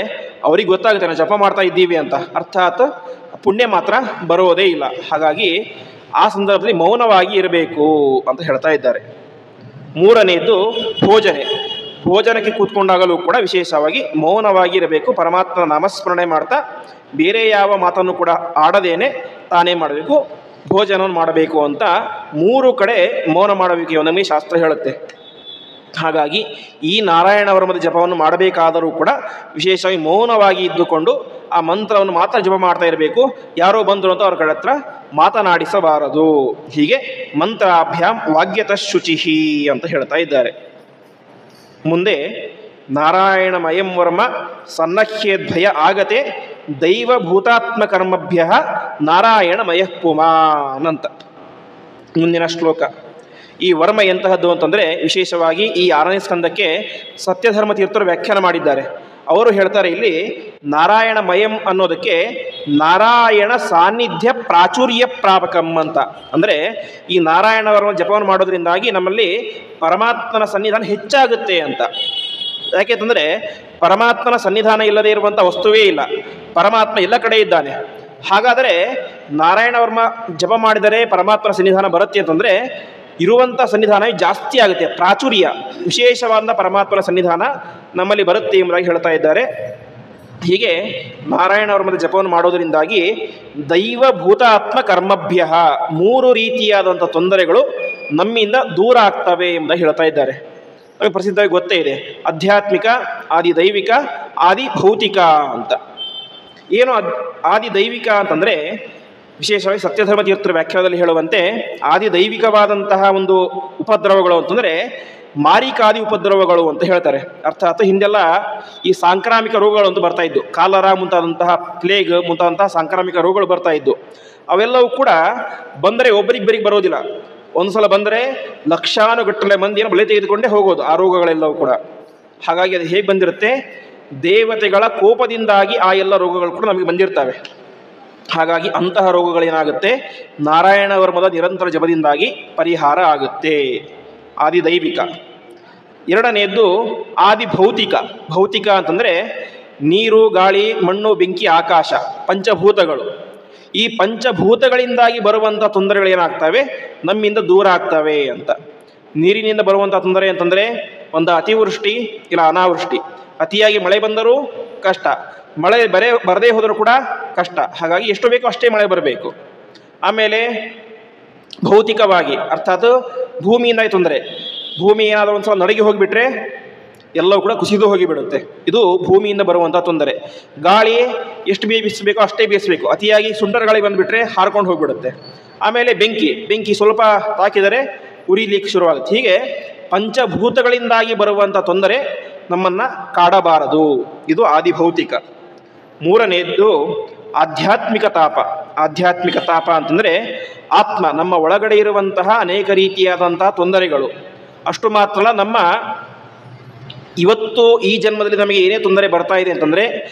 ಅವ್ರಿಗೆ ಗೊತ್ತಾಗುತ್ತೆ ನಾವು ಜಪ ಮಾಡ್ತಾ ಇದ್ದೀವಿ ಅಂತ. ಅರ್ಥಾತ್ ಪುಣ್ಯ ಮಾತ್ರ ಬರೋದೇ ಇಲ್ಲ. ಹಾಗಾಗಿ ಆ ಸಂದರ್ಭದಲ್ಲಿ ಮೌನವಾಗಿ ಇರಬೇಕು ಅಂತ ಹೇಳ್ತಾ ಇದ್ದಾರೆ. 3ನೇದು ಭೋಜನಕ್ಕೆ ಕೂತ್ಕೊಂಡಾಗಲೂ ಕೂಡ ವಿಶೇಷವಾಗಿ ಮೌನವಾಗಿ ಇರಬೇಕು. ಪರಮಾತ್ಮನ ನಾಮಸ್ಮರಣೆ ಮಾಡ್ತಾ ಬೇರೆ ಯಾವ ಮಾತನ್ನು ಕೂಡ ಆಡದೇನೆ ತಾನೇ ಮಾಡಬೇಕು, ಭೋಜನವನ್ನು ಮಾಡಬೇಕು ಅಂತ 3 ಕಡೆ ಮೌನ ಮಾಡಬೇಕು ನಮಗೆ ಶಾಸ್ತ್ರ ಹೇಳುತ್ತೆ. ಹಾಗಾಗಿ ಈ ನಾರಾಯಣ ವರ್ಮದ ಜಪವನ್ನು ಮಾಡಬೇಕಾದರೂ ಕೂಡ ವಿಶೇಷವಾಗಿ ಮೌನವಾಗಿ ಇದ್ದುಕೊಂಡು ಆ ಮಂತ್ರವನ್ನು ಮಾತ್ರ ಜಪ ಮಾಡ್ತಾ ಇರಬೇಕು. ಯಾರೋ ಬಂದರು ಅಂತ ಅವ್ರ ಕಡೆ ಹತ್ರ ಮಾತನಾಡಿಸಬಾರದು. ಹೀಗೆ ಮಂತ್ರಾಭ್ಯಾಂ ವಾಗ್ಯತ ಶುಚಿಹಿ ಅಂತ ಹೇಳ್ತಾ ಇದ್ದಾರೆ. ಮುಂದೆ ನಾರಾಯಣಮಯಂ ವರ್ಮ ಸನ್ನಹ್ಯೇದ್ಭಯ ಆಗತೆ ದೈವಭೂತಾತ್ಮಕರ್ಮಭ್ಯ ನಾರಾಯಣಮಯ ಪುಮಾನ್ ಅಂತ ಮುಂದಿನ ಶ್ಲೋಕ. ಈ ವರ್ಮ ಎಂತಹದ್ದು ಅಂತಂದರೆ ವಿಶೇಷವಾಗಿ ಈ 6ನೇ ಸ್ಕಂದಕ್ಕೆ ಸತ್ಯಧರ್ಮ ತೀರ್ಥರು ವ್ಯಾಖ್ಯಾನ ಮಾಡಿದ್ದಾರೆ. ಅವರು ಹೇಳ್ತಾರೆ ಇಲ್ಲಿ ನಾರಾಯಣಮಯಂ ಅನ್ನೋದಕ್ಕೆ ನಾರಾಯಣ ಸಾನ್ನಿಧ್ಯ ಪ್ರಾಚುರ್ಯ ಪ್ರಾಪಕಂ ಅಂತ. ಅಂದರೆ ಈ ನಾರಾಯಣ ವರ್ಮ ಜಪವನ್ನು ಮಾಡೋದ್ರಿಂದಾಗಿ ನಮ್ಮಲ್ಲಿ ಪರಮಾತ್ಮನ ಸನ್ನಿಧಾನ ಹೆಚ್ಚಾಗುತ್ತೆ ಅಂತ. ಯಾಕೆಂತಂದರೆ ಪರಮಾತ್ಮನ ಸನ್ನಿಧಾನ ಇಲ್ಲದೆ ಇರುವಂಥ ವಸ್ತುವೇ ಇಲ್ಲ, ಪರಮಾತ್ಮ ಎಲ್ಲ ಕಡೆ ಇದ್ದಾನೆ. ಹಾಗಾದರೆ ನಾರಾಯಣ ವರ್ಮ ಜಪ ಮಾಡಿದರೆ ಪರಮಾತ್ಮನ ಸನ್ನಿಧಾನ ಬರುತ್ತೆ ಅಂತಂದರೆ ಇರುವಂಥ ಸನ್ನಿಧಾನ ಜಾಸ್ತಿ ಆಗುತ್ತೆ, ಪ್ರಾಚುರ್ಯ, ವಿಶೇಷವಾದ ಪರಮಾತ್ಮನ ಸನ್ನಿಧಾನ ನಮ್ಮಲ್ಲಿ ಬರುತ್ತೆ ಎಂಬುದಾಗಿ ಹೇಳ್ತಾ ಇದ್ದಾರೆ. ಹೀಗೆ ನಾರಾಯಣ ವರ್ಮದ ಜಪವನ್ನು ಮಾಡೋದರಿಂದಾಗಿ ದೈವಭೂತಾತ್ಮ ಕರ್ಮಭ್ಯ 3 ರೀತಿಯಾದಂಥ ತೊಂದರೆಗಳು ನಮ್ಮಿಂದ ದೂರ ಆಗ್ತವೆ ಎಂಬುದಾಗಿ ಹೇಳ್ತಾ ಇದ್ದಾರೆ. ನಮಗೆ ಪ್ರಸಿದ್ಧವಾಗಿ ಗೊತ್ತೇ ಇದೆ, ಆಧ್ಯಾತ್ಮಿಕ, ಆದಿ ದೈವಿಕ, ಆದಿ ಭೌತಿಕ ಅಂತ. ಏನು ಆದಿ ದೈವಿಕ ಅಂತಂದರೆ ವಿಶೇಷವಾಗಿ ಸತ್ಯಧರ್ಮ ತೀರ್ಥರ ವ್ಯಾಖ್ಯಾನದಲ್ಲಿ ಹೇಳುವಂತೆ ಆದಿ ದೈವಿಕವಾದಂತಹ ಒಂದು ಉಪದ್ರವಗಳು ಅಂತಂದರೆ ಮಾರಿಕಾದಿ ಉಪದ್ರವಗಳು ಅಂತ ಹೇಳ್ತಾರೆ. ಅರ್ಥಾತ್ ಹಿಂದೆಲ್ಲ ಈ ಸಾಂಕ್ರಾಮಿಕ ರೋಗಗಳು ಅಂತ ಬರ್ತಾ ಇದ್ದು, ಕಾಲರ ಮುಂತಾದಂತಹ ಪ್ಲೇಗ್ ಮುಂತಾದಂತಹ ಸಾಂಕ್ರಾಮಿಕ ರೋಗಗಳು ಬರ್ತಾ ಇದ್ದು. ಅವೆಲ್ಲವೂ ಕೂಡ ಬಂದರೆ ಒಬ್ಬರಿಬ್ಬರಿಗೆ ಬರೋದಿಲ್ಲ, ಒಂದು ಸಲ ಬಂದರೆ ಲಕ್ಷಾನುಗಟ್ಟಲೆ ಮಂದಿಯನ್ನು ಬಲೆ ತೆಗೆದುಕೊಂಡೇ ಹೋಗೋದು ಆ ರೋಗಗಳೆಲ್ಲವೂ ಕೂಡ. ಹಾಗಾಗಿ ಅದು ಹೇಗೆ ಬಂದಿರುತ್ತೆ, ದೇವತೆಗಳ ಕೋಪದಿಂದಾಗಿ ಆ ಎಲ್ಲ ರೋಗಗಳು ಕೂಡ ನಮಗೆ ಬಂದಿರ್ತವೆ. ಹಾಗಾಗಿ ಅಂತಹ ರೋಗಗಳೇನಾಗುತ್ತೆ, ನಾರಾಯಣ ವರ್ಮದ ನಿರಂತರ ಜಪದಿಂದಾಗಿ ಪರಿಹಾರ ಆಗುತ್ತೆ. ಆದಿ ದೈವಿಕ. 2ನೇದ್ದು ಆದಿ ಭೌತಿಕ. ಭೌತಿಕ ಅಂತಂದರೆ ನೀರು, ಗಾಳಿ, ಮಣ್ಣು, ಬೆಂಕಿ, ಆಕಾಶ, ಪಂಚಭೂತಗಳು. ಈ ಪಂಚಭೂತಗಳಿಂದಾಗಿ ಬರುವಂಥ ತೊಂದರೆಗಳೇನಾಗ್ತವೆ, ನಮ್ಮಿಂದ ದೂರ ಆಗ್ತವೆ ಅಂತ. ನೀರಿನಿಂದ ಬರುವಂಥ ತೊಂದರೆ ಅಂತಂದರೆ ಒಂದು ಅತಿವೃಷ್ಟಿ ಇಲ್ಲ ಅನಾವೃಷ್ಟಿ. ಅತಿಯಾಗಿ ಮಳೆ ಬಂದರೂ ಕಷ್ಟ, ಮಳೆ ಬರದೇ ಹೋದರೂ ಕೂಡ ಕಷ್ಟ. ಹಾಗಾಗಿ ಎಷ್ಟು ಬೇಕೋ ಅಷ್ಟೇ ಮಳೆ ಬರಬೇಕು. ಆಮೇಲೆ ಭೌತಿಕವಾಗಿ ಅರ್ಥಾತ್ ಭೂಮಿಯಿಂದ ತೊಂದರೆ. ಭೂಮಿ ಏನಾದರೂ ಒಂದು ಸಲ ನಡಗಿ ಹೋಗಿಬಿಟ್ರೆ ಎಲ್ಲವೂ ಕೂಡ ಕುಸಿದು ಹೋಗಿಬಿಡುತ್ತೆ. ಇದು ಭೂಮಿಯಿಂದ ಬರುವಂಥ ತೊಂದರೆ. ಗಾಳಿ ಎಷ್ಟು ಬೀಸಬೇಕೋ ಅಷ್ಟೇ ಬೀಸಬೇಕು, ಅತಿಯಾಗಿ ಸುಂಟರ ಗಾಳಿ ಬಂದುಬಿಟ್ರೆ ಹಾರ್ಕೊಂಡು ಹೋಗಿಬಿಡುತ್ತೆ. ಆಮೇಲೆ ಬೆಂಕಿ ಸ್ವಲ್ಪ ತಾಕಿದರೆ ಉರಿಲಿಕ್ಕೆ ಶುರುವಾಗುತ್ತೆ. ಹೀಗೆ ಪಂಚಭೂತಗಳಿಂದಾಗಿ ಬರುವಂಥ ತೊಂದರೆ ನಮ್ಮನ್ನು ಕಾಡಬಾರದು. ಇದು ಆದಿಭೌತಿಕ. 3ನೇದ್ದು ಆಧ್ಯಾತ್ಮಿಕ ತಾಪ. ಆಧ್ಯಾತ್ಮಿಕ ತಾಪ ಅಂತಂದರೆ ಆತ್ಮ, ನಮ್ಮ ಒಳಗಡೆ ಇರುವಂತಹ ಅನೇಕ ರೀತಿಯಾದಂತಹ ತೊಂದರೆಗಳು. ಅಷ್ಟು ಮಾತ್ರ ನಮ್ಮ ಇವತ್ತು ಈ ಜನ್ಮದಲ್ಲಿ ನಮಗೆ ಏನೇ ತೊಂದರೆ ಬರ್ತಾ ಇದೆ ಅಂತಂದರೆ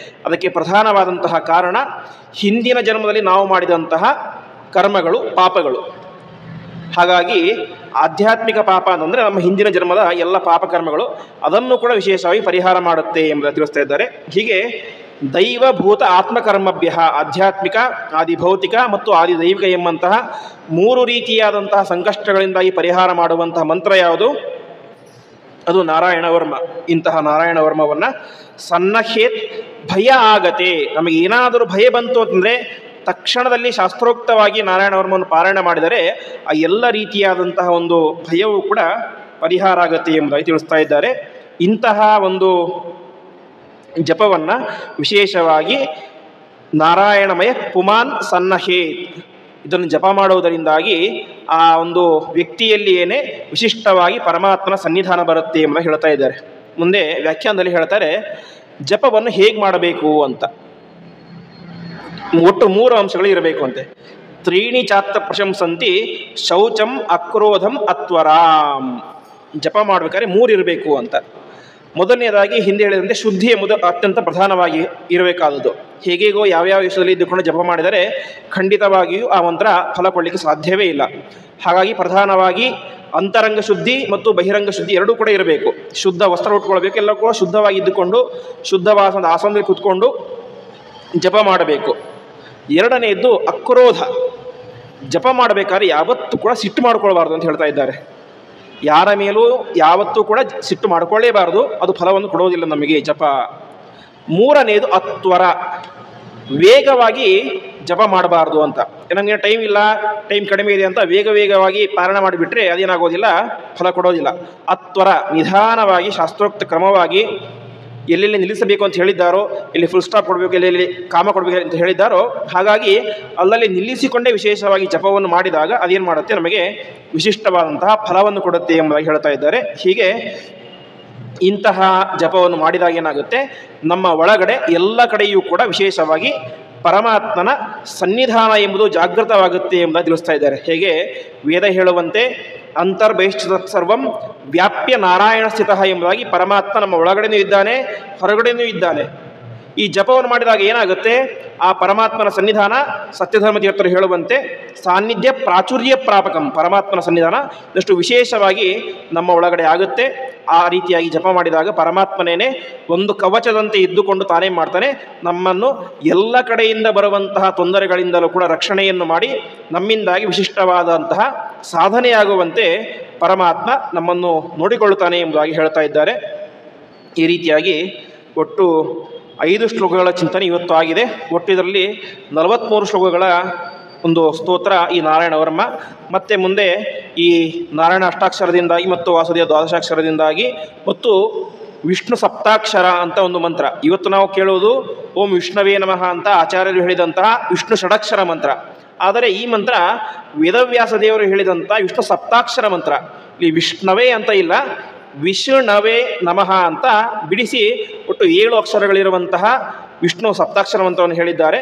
ಅದಕ್ಕೆ ಪ್ರಧಾನವಾದಂತಹ ಕಾರಣ ಹಿಂದಿನ ಜನ್ಮದಲ್ಲಿ ನಾವು ಮಾಡಿದಂತಹ ಕರ್ಮಗಳು, ಪಾಪಗಳು. ಹಾಗಾಗಿ ಆಧ್ಯಾತ್ಮಿಕ ಪಾಪ ಅಂತಂದರೆ ನಮ್ಮ ಹಿಂದಿನ ಜನ್ಮದ ಎಲ್ಲ ಪಾಪಕರ್ಮಗಳು, ಅದನ್ನು ಕೂಡ ವಿಶೇಷವಾಗಿ ಪರಿಹಾರ ಮಾಡುತ್ತೆ ಎಂಬುದನ್ನು ತಿಳಿಸ್ತಾ ಇದ್ದಾರೆ. ಹೀಗೆ ದೈವಭೂತ ಆತ್ಮಕರ್ಮಭ್ಯ, ಆಧ್ಯಾತ್ಮಿಕ, ಆದಿಭೌತಿಕ ಮತ್ತು ಆದಿದೈವಿಕ ಎಂಬಂತಹ 3 ರೀತಿಯಾದಂತಹ ಸಂಕಷ್ಟಗಳಿಂದಾಗಿ ಪರಿಹಾರ ಮಾಡುವಂತಹ ಮಂತ್ರ ಯಾವುದು? ಅದು ನಾರಾಯಣ ವರ್ಮ. ಇಂತಹ ನಾರಾಯಣ ವರ್ಮವನ್ನು ಸನ್ನಹೇತ್ ಭಯ ಆಗತೆ. ನಮಗೆ ಏನಾದರೂ ಭಯ ಬಂತು ಅಂತಂದರೆ ತಕ್ಷಣದಲ್ಲಿ ಶಾಸ್ತ್ರೋಕ್ತವಾಗಿ ನಾರಾಯಣ ವರ್ಮವನ್ನು ಪಾರಾಯಣ ಮಾಡಿದರೆ ಆ ಎಲ್ಲ ರೀತಿಯಾದಂತಹ ಒಂದು ಭಯವೂ ಕೂಡ ಪರಿಹಾರ ಆಗುತ್ತೆ ಎಂಬುದಾಗಿ ತಿಳಿಸ್ತಾ ಇದ್ದಾರೆ. ಇಂತಹ ಒಂದು ಜಪವನ್ನು ವಿಶೇಷವಾಗಿ ನಾರಾಯಣಮಯ ಪುಮಾನ್ ಸನ್ನಹೇತ್, ಇದನ್ನು ಜಪ ಮಾಡುವುದರಿಂದಾಗಿ ಆ ಒಂದು ವ್ಯಕ್ತಿಯಲ್ಲಿಯೇ ವಿಶಿಷ್ಟವಾಗಿ ಪರಮಾತ್ಮನ ಸನ್ನಿಧಾನ ಬರುತ್ತೆ ಎಂಬ ಹೇಳ್ತಾ ಇದ್ದಾರೆ. ಮುಂದೆ ವ್ಯಾಖ್ಯಾನದಲ್ಲಿ ಹೇಳ್ತಾರೆ ಜಪವನ್ನು ಹೇಗೆ ಮಾಡಬೇಕು ಅಂತ. ಒಟ್ಟು 3 ಅಂಶಗಳು ಇರಬೇಕು ಅಂತೆ. 3 ಚಾತ್ತ ಪ್ರಶಂಸಂತಿ ಶೌಚಂ ಅಕ್ರೋಧಂ ಅತ್ವರಾಂ. ಜಪ ಮಾಡಬೇಕಾದ್ರೆ 3 ಇರಬೇಕು ಅಂತ. ಮೊದಲನೇದಾಗಿ ಹಿಂದೆ ಹೇಳಿದಂತೆ ಶುದ್ಧಿ ಎಂಬುದು ಅತ್ಯಂತ ಪ್ರಧಾನವಾಗಿ ಇರಬೇಕಾದದ್ದು. ಹೇಗೇಗೋ ಯಾವ್ಯಾವ ವಿಷಯದಲ್ಲಿ ಇದ್ದುಕೊಂಡು ಜಪ ಮಾಡಿದರೆ ಖಂಡಿತವಾಗಿಯೂ ಆ ಮಂತ್ರ ಫಲ ಕೊಡಲಿಕ್ಕೆ ಸಾಧ್ಯವೇ ಇಲ್ಲ. ಹಾಗಾಗಿ ಪ್ರಧಾನವಾಗಿ ಅಂತರಂಗ ಶುದ್ಧಿ ಮತ್ತು ಬಹಿರಂಗ ಶುದ್ಧಿ ಎರಡೂ ಕೂಡ ಇರಬೇಕು. ಶುದ್ಧ ವಸ್ತ್ರ ಉಟ್ಕೊಳ್ಬೇಕು, ಎಲ್ಲ ಕೂಡ ಶುದ್ಧವಾಗಿ ಇದ್ದುಕೊಂಡು ಶುದ್ಧವಾದ ಆಸನದಲ್ಲಿ ಕೂತ್ಕೊಂಡು ಜಪ ಮಾಡಬೇಕು. ಎರಡನೆಯದ್ದು ಅಕ್ರೋಧ. ಜಪ ಮಾಡಬೇಕಾದ್ರೆ ಯಾವತ್ತೂ ಕೂಡ ಸಿಟ್ಟು ಮಾಡಿಕೊಳ್ಬಾರ್ದು ಅಂತ ಹೇಳ್ತಾ ಇದ್ದಾರೆ. ಯಾರ ಮೇಲೂ ಯಾವತ್ತೂ ಕೂಡ ಸಿಟ್ಟು ಮಾಡಿಕೊಳ್ಳೇಬಾರ್ದು, ಅದು ಫಲವನ್ನು ಕೊಡೋದಿಲ್ಲ ನಮಗೆ ಜಪ. ಮೂರನೆಯದು ಅತ್ವರ, ವೇಗವಾಗಿ ಜಪ ಮಾಡಬಾರ್ದು ಅಂತ. ನಮಗೆ ಟೈಮ್ ಇಲ್ಲ, ಟೈಮ್ ಕಡಿಮೆ ಇದೆ ಅಂತ ವೇಗವಾಗಿ ಪಾರಾಯಣ ಮಾಡಿಬಿಟ್ರೆ ಅದೇನಾಗೋದಿಲ್ಲ, ಫಲ ಕೊಡೋದಿಲ್ಲ. ಅತ್ವರ, ನಿಧಾನವಾಗಿ ಶಾಸ್ತ್ರೋಕ್ತ ಕ್ರಮವಾಗಿ ಎಲ್ಲೆಲ್ಲಿ ನಿಲ್ಲಿಸಬೇಕು ಅಂತ ಹೇಳಿದ್ದಾರೋ, ಇಲ್ಲಿ ಫುಲ್ ಸ್ಟಾಪ್ ಕೊಡಬೇಕು, ಎಲ್ಲೆಲ್ಲಿ ಕಾಮ ಕೊಡಬೇಕು ಅಂತ ಹೇಳಿದ್ದಾರೋ, ಹಾಗಾಗಿ ಅಲ್ಲಲ್ಲಿ ನಿಲ್ಲಿಸಿಕೊಂಡೇ ವಿಶೇಷವಾಗಿ ಜಪವನ್ನು ಮಾಡಿದಾಗ ಅದೇನು ಮಾಡುತ್ತೆ, ನಮಗೆ ವಿಶಿಷ್ಟವಾದಂತಹ ಫಲವನ್ನು ಕೊಡುತ್ತೆ ಎಂಬುದಾಗಿ ಹೇಳ್ತಾ ಇದ್ದಾರೆ. ಹೀಗೆ ಇಂತಹ ಜಪವನ್ನು ಮಾಡಿದಾಗ ಏನಾಗುತ್ತೆ, ನಮ್ಮ ಒಳಗಡೆ ಎಲ್ಲ ಕಡೆಯೂ ಕೂಡ ವಿಶೇಷವಾಗಿ ಪರಮಾತ್ಮನ ಸನ್ನಿಧಾನ ಎಂಬುದು ಜಾಗೃತವಾಗುತ್ತೆ ಎಂಬುದಾಗಿ ತಿಳಿಸ್ತಾ ಇದ್ದಾರೆ. ಹೇಗೆ ವೇದ ಹೇಳುವಂತೆ ಅಂತರ್ಬಹಿಷ್ಠ ಸರ್ವಂ ವ್ಯಾಪ್ಯ ನಾರಾಯಣ ಸ್ಥಿತ ಎಂಬುದಾಗಿ ಪರಮಾತ್ಮ ನಮ್ಮ ಒಳಗಡೆನೂ ಇದ್ದಾನೆ, ಹೊರಗಡೆನೂ ಇದ್ದಾನೆ. ಈ ಜಪವನ್ನು ಮಾಡಿದಾಗ ಏನಾಗುತ್ತೆ, ಆ ಪರಮಾತ್ಮನ ಸನ್ನಿಧಾನ ಸತ್ಯಧರ್ಮ ತೀರ್ಥರು ಹೇಳುವಂತೆ ಸಾನ್ನಿಧ್ಯ ಪ್ರಾಚುರ್ಯ ಪ್ರಾಪಕಂ, ಪರಮಾತ್ಮನ ಸನ್ನಿಧಾನ ಎಷ್ಟು ವಿಶೇಷವಾಗಿ ನಮ್ಮ ಒಳಗಡೆ ಆಗುತ್ತೆ. ಆ ರೀತಿಯಾಗಿ ಜಪ ಮಾಡಿದಾಗ ಪರಮಾತ್ಮನೇನೆ ಒಂದು ಕವಚದಂತೆ ಇದ್ದುಕೊಂಡು ತಾನೇ ಮಾಡ್ತಾನೆ, ನಮ್ಮನ್ನು ಎಲ್ಲ ಕಡೆಯಿಂದ ಬರುವಂತಹ ತೊಂದರೆಗಳಿಂದಲೂ ಕೂಡ ರಕ್ಷಣೆಯನ್ನು ಮಾಡಿ ನಮ್ಮಿಂದಾಗಿ ವಿಶಿಷ್ಟವಾದಂತಹ ಸಾಧನೆಯಾಗುವಂತೆ ಪರಮಾತ್ಮ ನಮ್ಮನ್ನು ನೋಡಿಕೊಳ್ಳುತ್ತಾನೆ ಎಂಬುದಾಗಿ ಹೇಳ್ತಾ ಇದ್ದಾರೆ. ಈ ರೀತಿಯಾಗಿ ಒಟ್ಟು 5 ಶ್ಲೋಕಗಳ ಚಿಂತನೆ ಇವತ್ತು ಆಗಿದೆ. ಒಟ್ಟು ಇದರಲ್ಲಿ 43 ಶ್ಲೋಕಗಳ ಒಂದು ಸ್ತೋತ್ರ ಈ ನಾರಾಯಣ ವರ್ಮ. ಮತ್ತು ಮುಂದೆ ಈ ನಾರಾಯಣ ಅಷ್ಟಾಕ್ಷರದಿಂದಾಗಿ ಮತ್ತು ವಾಸುದೇವ ದ್ವಾದಶಾಕ್ಷರದಿಂದಾಗಿ ಮತ್ತು ವಿಷ್ಣು ಸಪ್ತಾಕ್ಷರ ಅಂತ ಒಂದು ಮಂತ್ರ. ಇವತ್ತು ನಾವು ಕೇಳುವುದು ಓಂ ವಿಷ್ಣವೇ ನಮಃ ಅಂತ ಆಚಾರ್ಯರು ಹೇಳಿದಂತಹ ವಿಷ್ಣು ಷಡಕ್ಷರ ಮಂತ್ರ. ಆದರೆ ಈ ಮಂತ್ರ ವೇದವ್ಯಾಸ ದೇವರು ಹೇಳಿದಂಥ ವಿಷ್ಣು ಸಪ್ತಾಕ್ಷರ ಮಂತ್ರ. ಇಲ್ಲಿ ವಿಷ್ಣವೇ ಅಂತ ಇಲ್ಲ, ವಿಷ್ಣವೇ ನಮಃ ಅಂತ ಬಿಡಿಸಿ ಒಟ್ಟು 7 ಅಕ್ಷರಗಳಿರುವಂತಹ ವಿಷ್ಣು ಸಪ್ತಾಕ್ಷರ ಮಂತ್ರವನ್ನು ಹೇಳಿದ್ದಾರೆ.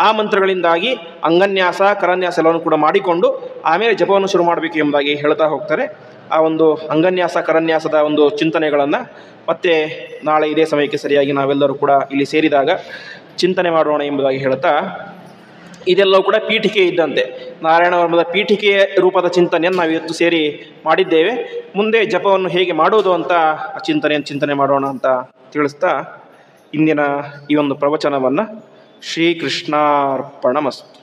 ಆ ಮಂತ್ರಗಳಿಂದಾಗಿ ಅಂಗನ್ಯಾಸ ಕರನ್ಯಾಸ ಎಲ್ಲವನ್ನು ಕೂಡ ಮಾಡಿಕೊಂಡು ಆಮೇಲೆ ಜಪವನ್ನು ಶುರು ಮಾಡಬೇಕು ಎಂಬುದಾಗಿ ಹೇಳ್ತಾ ಹೋಗ್ತಾರೆ. ಆ ಒಂದು ಅಂಗನ್ಯಾಸ ಕರನ್ಯಾಸದ ಒಂದು ಚಿಂತನೆಗಳನ್ನು ಮತ್ತೆ ನಾಳೆ ಇದೇ ಸಮಯಕ್ಕೆ ಸರಿಯಾಗಿ ನಾವೆಲ್ಲರೂ ಕೂಡ ಇಲ್ಲಿ ಸೇರಿದಾಗ ಚಿಂತನೆ ಮಾಡೋಣ ಎಂಬುದಾಗಿ ಹೇಳ್ತಾ, ಇದೆಲ್ಲವೂ ಕೂಡ ಪೀಠಿಕೆ ಇದ್ದಂತೆ ನಾರಾಯಣ ವರ್ಮದ ಪೀಠಿಕೆಯ ರೂಪದ ಚಿಂತನೆಯನ್ನು ನಾವು ಇವತ್ತು ಸೇರಿ ಮಾಡಿದ್ದೇವೆ. ಮುಂದೆ ಜಪವನ್ನು ಹೇಗೆ ಮಾಡೋದು ಅಂತ ಚಿಂತನೆ ಮಾಡೋಣ ಅಂತ ತಿಳಿಸ್ತಾ ಇಂದಿನ ಈ ಒಂದು ಪ್ರವಚನವನ್ನು ಶ್ರೀಕೃಷ್ಣಾರ್ಪಣಮಸ್ತು.